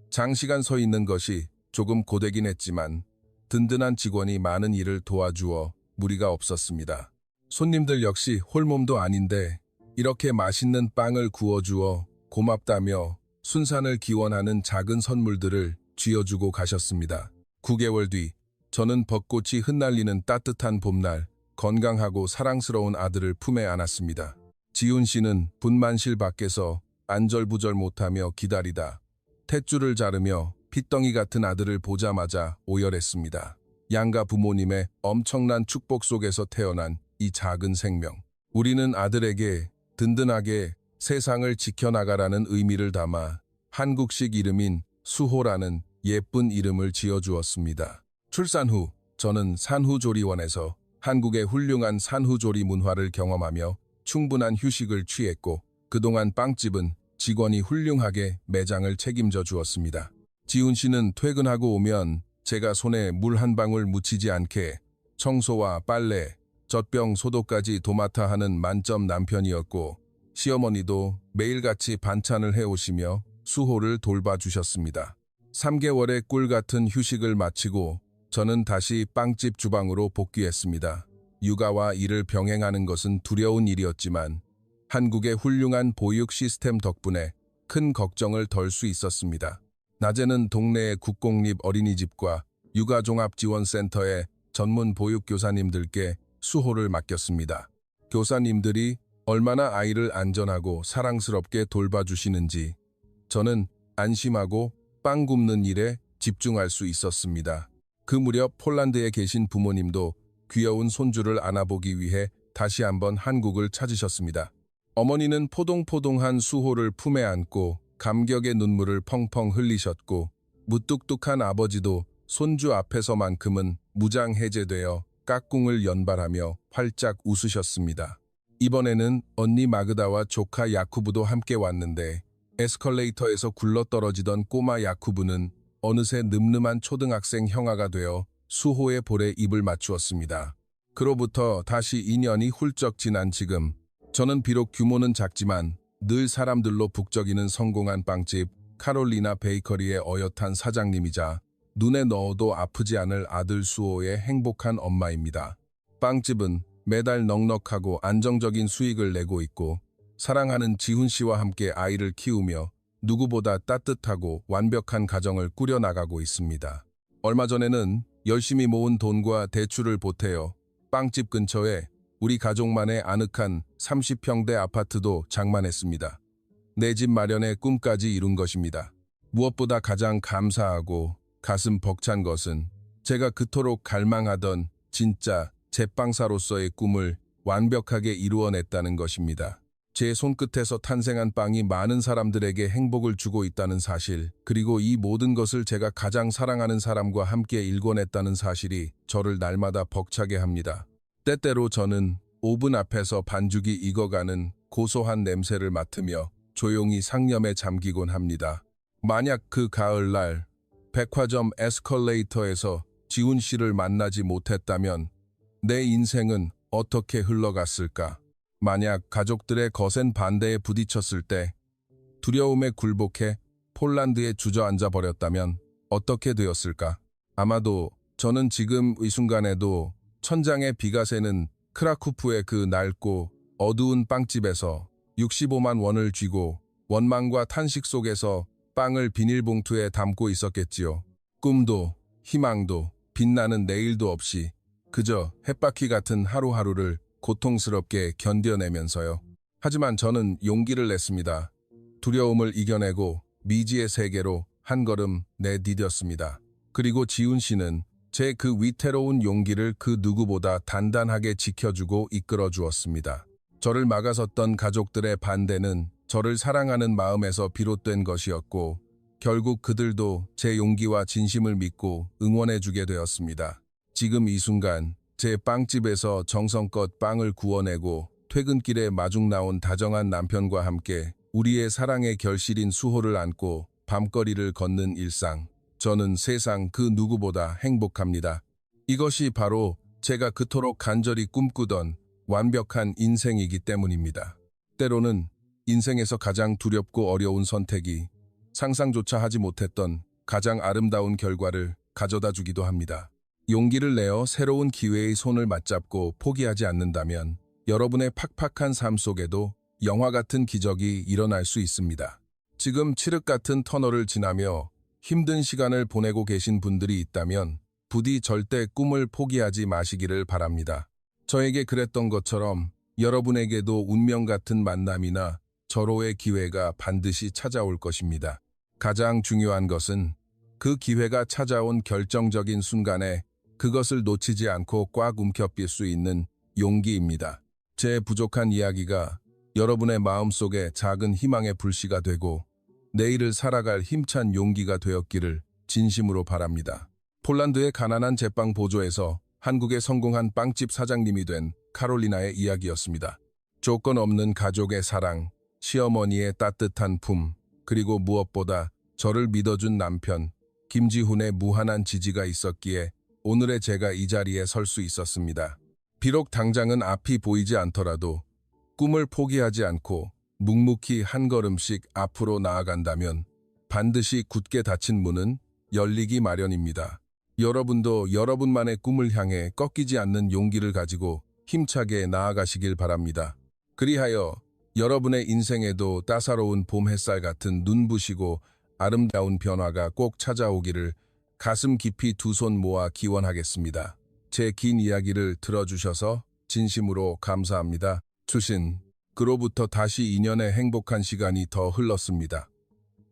A: 장시간 서 있는 것이 조금 고되긴 했지만 든든한 직원이 많은 일을 도와주어 무리가 없었습니다. 손님들 역시 홀몸도 아닌데 이렇게 맛있는 빵을 구워주어 고맙다며 순산을 기원하는 작은 선물들을 쥐어주고 가셨습니다. 9개월 뒤 저는 벚꽃이 흩날리는 따뜻한 봄날 건강하고 사랑스러운 아들을 품에 안았습니다. 지훈 씨는 분만실 밖에서 안절부절 못하며 기다리다 탯줄을 자르며 핏덩이 같은 아들을 보자마자 오열했습니다. 양가 부모님의 엄청난 축복 속에서 태어난 이 작은 생명. 우리는 아들에게 든든하게 세상을 지켜나가라는 의미를 담아 한국식 이름인 수호라는 예쁜 이름을 지어주었습니다. 출산 후 저는 산후조리원에서 한국의 훌륭한 산후조리 문화를 경험하며 충분한 휴식을 취했고 그동안 빵집은 직원이 훌륭하게 매장을 책임져 주었습니다. 지훈 씨는 퇴근하고 오면 제가 손에 물 한 방울 묻히지 않게 청소와 빨래, 젖병 소독까지 도맡아 하는 만점 남편이었고 시어머니도 매일같이 반찬을 해오시며 수호를 돌봐주셨습니다. 3개월의 꿀 같은 휴식을 마치고 저는 다시 빵집 주방으로 복귀했습니다. 육아와 일을 병행하는 것은 두려운 일이었지만 한국의 훌륭한 보육 시스템 덕분에 큰 걱정을 덜 수 있었습니다. 낮에는 동네의 국공립 어린이집과 육아종합지원센터의 전문 보육교사님들께 수호를 맡겼습니다. 교사님들이 얼마나 아이를 안전하고 사랑스럽게 돌봐주시는지 저는 안심하고 빵 굽는 일에 집중할 수 있었습니다. 그 무렵 폴란드에 계신 부모님도 귀여운 손주를 안아보기 위해 다시 한번 한국을 찾으셨습니다. 어머니는 포동포동한 수호를 품에 안고 감격의 눈물을 펑펑 흘리셨고 무뚝뚝한 아버지도 손주 앞에서만큼은 무장해제되어 깍꿍을 연발하며 활짝 웃으셨습니다. 이번에는 언니 마그다와 조카 야쿠부도 함께 왔는데 에스컬레이터에서 굴러떨어지던 꼬마 야쿠부는 어느새 늠름한 초등학생 형아가 되어 수호의 볼에 입을 맞추었습니다. 그로부터 다시 2년이 훌쩍 지난 지금 저는 비록 규모는 작지만 늘 사람들로 북적이는 성공한 빵집 카롤리나 베이커리의 어엿한 사장님이자 눈에 넣어도 아프지 않을 아들 수호의 행복한 엄마입니다. 빵집은 매달 넉넉하고 안정적인 수익을 내고 있고 사랑하는 지훈 씨와 함께 아이를 키우며 누구보다 따뜻하고 완벽한 가정을 꾸려나가고 있습니다. 얼마 전에는 열심히 모은 돈과 대출을 보태어 빵집 근처에 우리 가족만의 아늑한 30평대 아파트도 장만했습니다. 내 집 마련의 꿈까지 이룬 것입니다. 무엇보다 가장 감사하고 가슴 벅찬 것은 제가 그토록 갈망하던 진짜 제빵사로서의 꿈을 완벽하게 이루어냈다는 것입니다. 제 손끝에서 탄생한 빵이 많은 사람들에게 행복을 주고 있다는 사실, 그리고 이 모든 것을 제가 가장 사랑하는 사람과 함께 일궈냈다는 사실이 저를 날마다 벅차게 합니다. 때때로 저는 오븐 앞에서 반죽이 익어가는 고소한 냄새를 맡으며 조용히 상념에 잠기곤 합니다. 만약 그 가을날 백화점 에스컬레이터에서 지훈 씨를 만나지 못했다면 내 인생은 어떻게 흘러갔을까? 만약 가족들의 거센 반대에 부딪혔을 때 두려움에 굴복해 폴란드에 주저앉아 버렸다면 어떻게 되었을까? 아마도 저는 지금 이 순간에도 천장에 비가 새는 크라쿠프의 그 낡고 어두운 빵집에서 65만 원을 쥐고 원망과 탄식 속에서 빵을 비닐봉투에 담고 있었겠지요. 꿈도 희망도 빛나는 내일도 없이 그저 햇바퀴 같은 하루하루를 고통스럽게 견뎌내면서요. 하지만 저는 용기를 냈습니다. 두려움을 이겨내고 미지의 세계로 한 걸음 내디뎠습니다. 그리고 지훈 씨는 제 그 위태로운 용기를 그 누구보다 단단하게 지켜주고 이끌어 주었습니다. 저를 막아섰던 가족들의 반대는 저를 사랑하는 마음에서 비롯된 것이었고, 결국 그들도 제 용기와 진심을 믿고 응원해주게 되었습니다. 지금 이 순간 제 빵집에서 정성껏 빵을 구워내고 퇴근길에 마중 나온 다정한 남편과 함께 우리의 사랑의 결실인 수호를 안고 밤거리를 걷는 일상. 저는 세상 그 누구보다 행복합니다. 이것이 바로 제가 그토록 간절히 꿈꾸던 완벽한 인생이기 때문입니다. 때로는 인생에서 가장 두렵고 어려운 선택이 상상조차 하지 못했던 가장 아름다운 결과를 가져다 주기도 합니다. 용기를 내어 새로운 기회의 손을 맞잡고 포기하지 않는다면 여러분의 팍팍한 삶 속에도 영화 같은 기적이 일어날 수 있습니다. 지금 칠흑 같은 터널을 지나며 힘든 시간을 보내고 계신 분들이 있다면 부디 절대 꿈을 포기하지 마시기를 바랍니다. 저에게 그랬던 것처럼 여러분에게도 운명 같은 만남이나 절호의 기회가 반드시 찾아올 것입니다. 가장 중요한 것은 그 기회가 찾아온 결정적인 순간에 그것을 놓치지 않고 꽉 움켜삘 수 있는 용기입니다. 제 부족한 이야기가 여러분의 마음속에 작은 희망의 불씨가 되고 내일을 살아갈 힘찬 용기가 되었기를 진심으로 바랍니다. 폴란드의 가난한 제빵 보조에서 한국에 성공한 빵집 사장님이 된 카롤리나의 이야기였습니다. 조건 없는 가족의 사랑, 시어머니의 따뜻한 품, 그리고 무엇보다 저를 믿어준 남편 김지훈의 무한한 지지가 있었기에 오늘의 제가 이 자리에 설 수 있었습니다. 비록 당장은 앞이 보이지 않더라도 꿈을 포기하지 않고 묵묵히 한 걸음씩 앞으로 나아간다면 반드시 굳게 닫힌 문은 열리기 마련입니다. 여러분도 여러분만의 꿈을 향해 꺾이지 않는 용기를 가지고 힘차게 나아가시길 바랍니다. 그리하여 여러분의 인생에도 따사로운 봄 햇살 같은 눈부시고 아름다운 변화가 꼭 찾아오기를 가슴 깊이 두 손 모아 기원하겠습니다. 제 긴 이야기를 들어주셔서 진심으로 감사합니다. 추신, 그로부터 다시 2년의 행복한 시간이 더 흘렀습니다.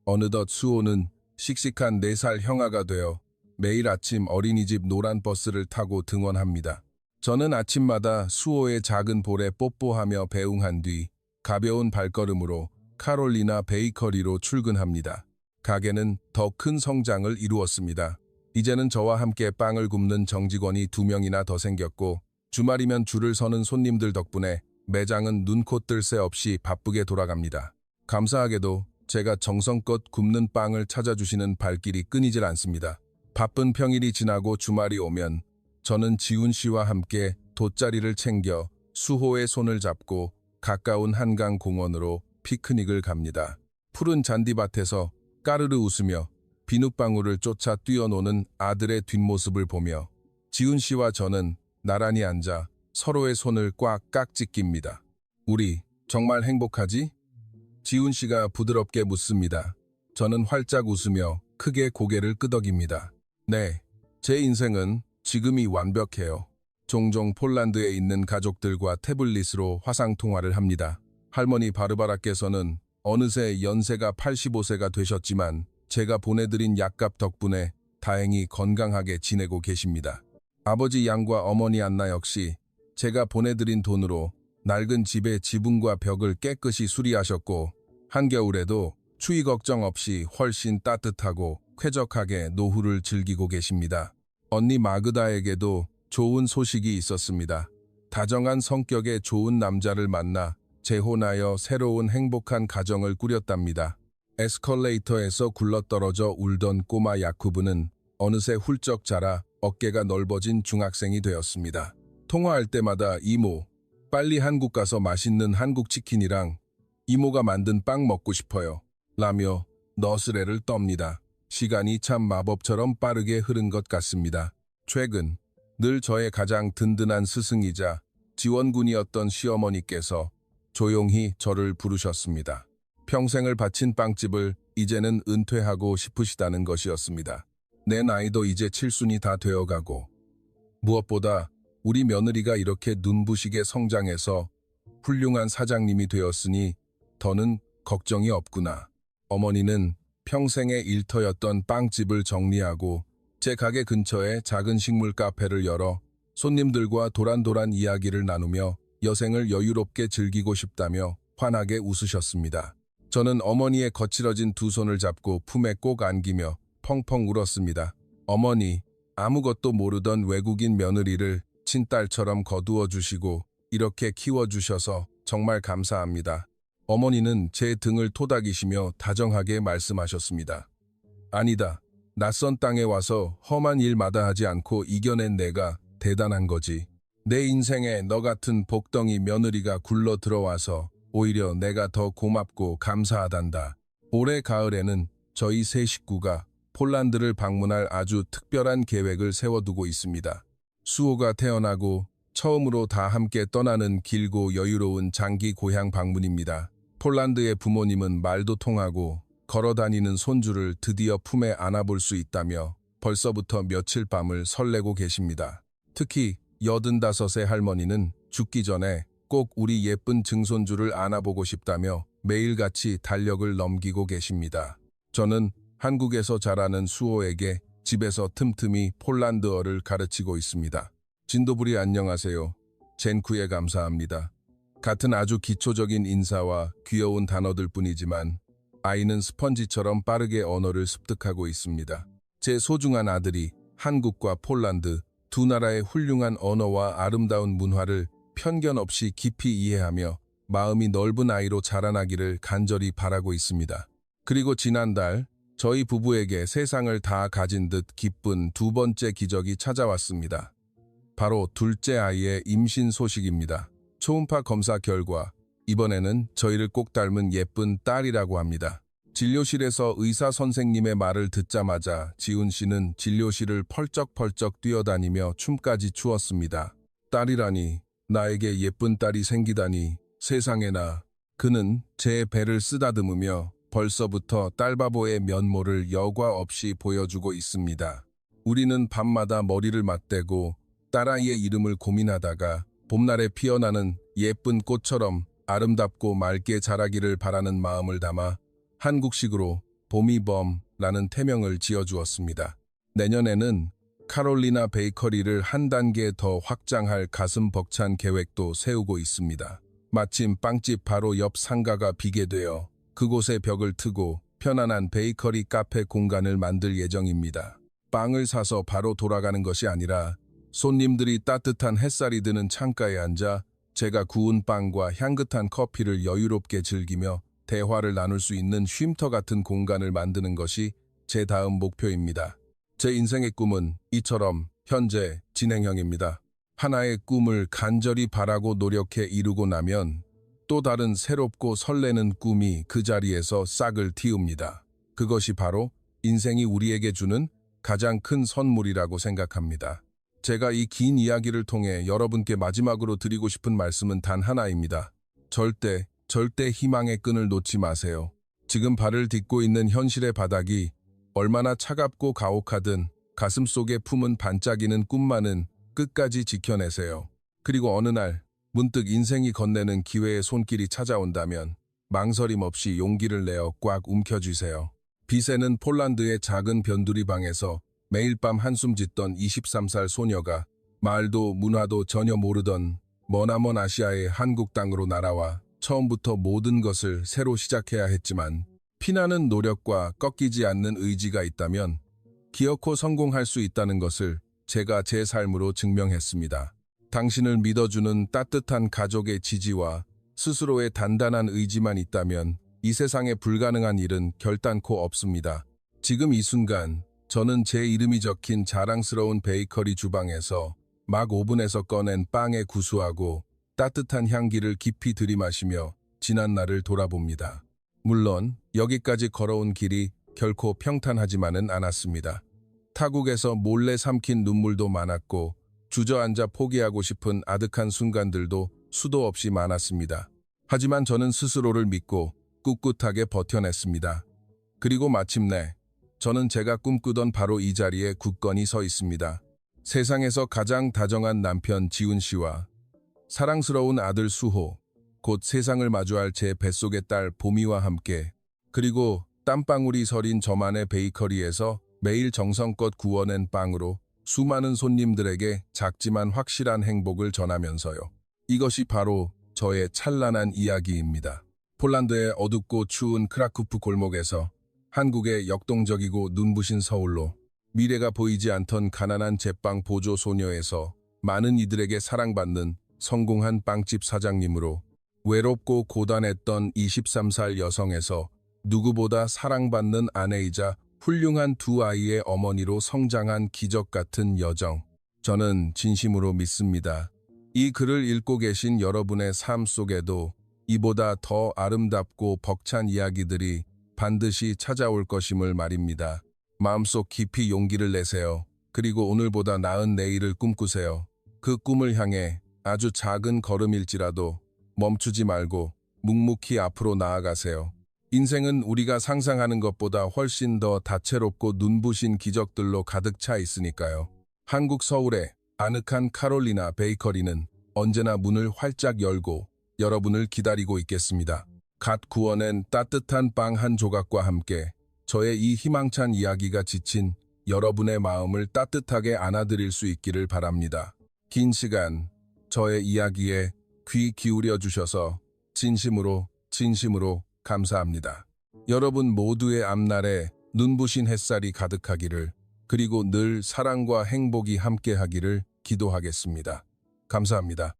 A: 어느덧 수호는 씩씩한 4살 형아가 되어 매일 아침 어린이집 노란 버스를 타고 등원합니다. 저는 아침마다 수호의 작은 볼에 뽀뽀하며 배웅한 뒤 가벼운 발걸음으로 카롤리나 베이커리로 출근합니다. 가게는 더 큰 성장을 이루었습니다. 이제는 저와 함께 빵을 굽는 정직원이 2명이나 더 생겼고 주말이면 줄을 서는 손님들 덕분에 매장은 눈코 뜰 새 없이 바쁘게 돌아갑니다. 감사하게도 제가 정성껏 굽는 빵을 찾아주시는 발길이 끊이질 않습니다. 바쁜 평일이 지나고 주말이 오면 저는 지훈 씨와 함께 돗자리를 챙겨 수호의 손을 잡고 가까운 한강 공원으로 피크닉을 갑니다. 푸른 잔디밭에서 까르르 웃으며 비눗방울을 쫓아 뛰어노는 아들의 뒷모습을 보며 지훈 씨와 저는 나란히 앉아 서로의 손을 꽉 찢깁니다. 우리 정말 행복하지? 지훈 씨가 부드럽게 묻습니다. 저는 활짝 웃으며 크게 고개를 끄덕입니다. 네, 제 인생은 지금이 완벽해요. 종종 폴란드에 있는 가족들과 태블릿으로 화상통화를 합니다. 할머니 바르바라께서는 어느새 연세가 85세가 되셨지만 제가 보내드린 약값 덕분에 다행히 건강하게 지내고 계십니다. 아버지 양과 어머니 안나 역시 제가 보내드린 돈으로 낡은 집의 지붕과 벽을 깨끗이 수리하셨고 한겨울에도 추위 걱정 없이 훨씬 따뜻하고 쾌적하게 노후를 즐기고 계십니다. 언니 마그다에게도 좋은 소식이 있었습니다. 다정한 성격의 좋은 남자를 만나 재혼하여 새로운 행복한 가정을 꾸렸답니다. 에스컬레이터에서 굴러떨어져 울던 꼬마 야쿠브는 어느새 훌쩍 자라 어깨가 넓어진 중학생이 되었습니다. 통화할 때마다 이모, 빨리 한국 가서 맛있는 한국 치킨이랑 이모가 만든 빵 먹고 싶어요. 라며 너스레를 떱니다. 시간이 참 마법처럼 빠르게 흐른 것 같습니다. 최근 늘 저의 가장 든든한 스승이자 지원군이었던 시어머니께서 조용히 저를 부르셨습니다. 평생을 바친 빵집을 이제는 은퇴하고 싶으시다는 것이었습니다. 내 나이도 이제 칠순이 다 되어가고 무엇보다 우리 며느리가 이렇게 눈부시게 성장해서 훌륭한 사장님이 되었으니 더는 걱정이 없구나. 어머니는 평생의 일터였던 빵집을 정리하고 제 가게 근처에 작은 식물 카페를 열어 손님들과 도란도란 이야기를 나누며 여생을 여유롭게 즐기고 싶다며 환하게 웃으셨습니다. 저는 어머니의 거칠어진 두 손을 잡고 품에 꼭 안기며 펑펑 울었습니다. 어머니, 아무것도 모르던 외국인 며느리를 친딸처럼 거두어 주시고 이렇게 키워주셔서 정말 감사합니다. 어머니는 제 등을 토닥이시며 다정하게 말씀하셨습니다. 아니다. 낯선 땅에 와서 험한 일 마다하지 않고 이겨낸 내가 대단한 거지. 내 인생에 너 같은 복덩이 며느리가 굴러 들어와서 오히려 내가 더 고맙고 감사하단다. 올해 가을에는 저희 세 식구가 폴란드를 방문할 아주 특별한 계획을 세워두고 있습니다. 수호가 태어나고 처음으로 다 함께 떠나는 길고 여유로운 장기 고향 방문입니다. 폴란드의 부모님은 말도 통하고 걸어다니는 손주를 드디어 품에 안아볼 수 있다며 벌써부터 며칠 밤을 설레고 계십니다. 특히 85세 할머니는 죽기 전에 꼭 우리 예쁜 증손주를 안아보고 싶다며 매일같이 달력을 넘기고 계십니다. 저는 한국에서 자라는 수호에게 집에서 틈틈이 폴란드어를 가르치고 있습니다. 진도부리 안녕하세요. 젠쿠에 감사합니다. 같은 아주 기초적인 인사와 귀여운 단어들 뿐이지만 아이는 스펀지처럼 빠르게 언어를 습득하고 있습니다. 제 소중한 아들이 한국과 폴란드 두 나라의 훌륭한 언어와 아름다운 문화를 편견 없이 깊이 이해하며 마음이 넓은 아이로 자라나기를 간절히 바라고 있습니다. 그리고 지난달 저희 부부에게 세상을 다 가진 듯 기쁜 두 번째 기적이 찾아왔습니다. 바로 둘째 아이의 임신 소식입니다. 초음파 검사 결과 이번에는 저희를 꼭 닮은 예쁜 딸이라고 합니다. 진료실에서 의사 선생님의 말을 듣자마자 지훈 씨는 진료실을 펄쩍펄쩍 뛰어다니며 춤까지 추었습니다. 딸이라니, 나에게 예쁜 딸이 생기다니, 세상에나. 그는 제 배를 쓰다듬으며 벌써부터 딸바보의 면모를 여과 없이 보여주고 있습니다. 우리는 밤마다 머리를 맞대고 딸아이의 이름을 고민하다가 봄날에 피어나는 예쁜 꽃처럼 아름답고 맑게 자라기를 바라는 마음을 담아 한국식으로 봄이범라는 태명을 지어주었습니다. 내년에는 카롤리나 베이커리를 한 단계 더 확장할 가슴 벅찬 계획도 세우고 있습니다. 마침 빵집 바로 옆 상가가 비게 되어 그곳에 벽을 트고 편안한 베이커리 카페 공간을 만들 예정입니다. 빵을 사서 바로 돌아가는 것이 아니라 손님들이 따뜻한 햇살이 드는 창가에 앉아 제가 구운 빵과 향긋한 커피를 여유롭게 즐기며 대화를 나눌 수 있는 쉼터 같은 공간을 만드는 것이 제 다음 목표입니다. 제 인생의 꿈은 이처럼 현재 진행형입니다. 하나의 꿈을 간절히 바라고 노력해 이루고 나면 또 다른 새롭고 설레는 꿈이 그 자리에서 싹을 틔웁니다. 그것이 바로 인생이 우리에게 주는 가장 큰 선물이라고 생각합니다. 제가 이 긴 이야기를 통해 여러분께 마지막으로 드리고 싶은 말씀은 단 하나입니다. 절대 희망의 끈을 놓지 마세요. 지금 발을 딛고 있는 현실의 바닥이 얼마나 차갑고 가혹하든 가슴속에 품은 반짝이는 꿈만은 끝까지 지켜내세요. 그리고 어느 날 문득 인생이 건네는 기회의 손길이 찾아온다면 망설임 없이 용기를 내어 꽉 움켜쥐세요. 빛에는 폴란드의 작은 변두리 방에서 매일 밤 한숨 짓던 23살 소녀가 말도 문화도 전혀 모르던 머나먼 아시아의 한국 땅으로 날아와 처음부터 모든 것을 새로 시작해야 했지만 피나는 노력과 꺾이지 않는 의지가 있다면 기어코 성공할 수 있다는 것을 제가 제 삶으로 증명했습니다. 당신을 믿어주는 따뜻한 가족의 지지와 스스로의 단단한 의지만 있다면 이 세상에 불가능한 일은 결단코 없습니다. 지금 이 순간 저는 제 이름이 적힌 자랑스러운 베이커리 주방에서 막 오븐에서 꺼낸 빵의 구수하고 따뜻한 향기를 깊이 들이마시며 지난 날을 돌아봅니다. 물론 여기까지 걸어온 길이 결코 평탄하지만은 않았습니다. 타국에서 몰래 삼킨 눈물도 많았고 주저앉아 포기하고 싶은 아득한 순간들도 수도 없이 많았습니다. 하지만 저는 스스로를 믿고 꿋꿋하게 버텨냈습니다. 그리고 마침내 저는 제가 꿈꾸던 바로 이 자리에 굳건히 서 있습니다. 세상에서 가장 다정한 남편 지훈 씨와 사랑스러운 아들 수호, 곧 세상을 마주할 제 뱃속의 딸 보미와 함께, 그리고 땀방울이 서린 저만의 베이커리에서 매일 정성껏 구워낸 빵으로 수많은 손님들에게 작지만 확실한 행복을 전하면서요. 이것이 바로 저의 찬란한 이야기입니다. 폴란드의 어둡고 추운 크라쿠프 골목에서 한국의 역동적이고 눈부신 서울로, 미래가 보이지 않던 가난한 제빵 보조 소녀에서 많은 이들에게 사랑받는 성공한 빵집 사장님으로, 외롭고 고단했던 23살 여성에서 누구보다 사랑받는 아내이자 훌륭한 두 아이의 어머니로 성장한 기적 같은 여정. 저는 진심으로 믿습니다. 이 글을 읽고 계신 여러분의 삶 속에도 이보다 더 아름답고 벅찬 이야기들이 반드시 찾아올 것임을 말입니다. 마음속 깊이 용기를 내세요. 그리고 오늘보다 나은 내일을 꿈꾸세요. 그 꿈을 향해 아주 작은 걸음일지라도 멈추지 말고 묵묵히 앞으로 나아가세요. 인생은 우리가 상상하는 것보다 훨씬 더 다채롭고 눈부신 기적들로 가득 차 있으니까요. 한국 서울의 아늑한 카롤리나 베이커리는 언제나 문을 활짝 열고 여러분을 기다리고 있겠습니다. 갓 구워낸 따뜻한 빵 한 조각과 함께 저의 이 희망찬 이야기가 지친 여러분의 마음을 따뜻하게 안아드릴 수 있기를 바랍니다. 긴 시간 저의 이야기에 귀 기울여 주셔서 진심으로 감사합니다. 여러분 모두의 앞날에 눈부신 햇살이 가득하기를, 그리고 늘 사랑과 행복이 함께하기를 기도하겠습니다. 감사합니다.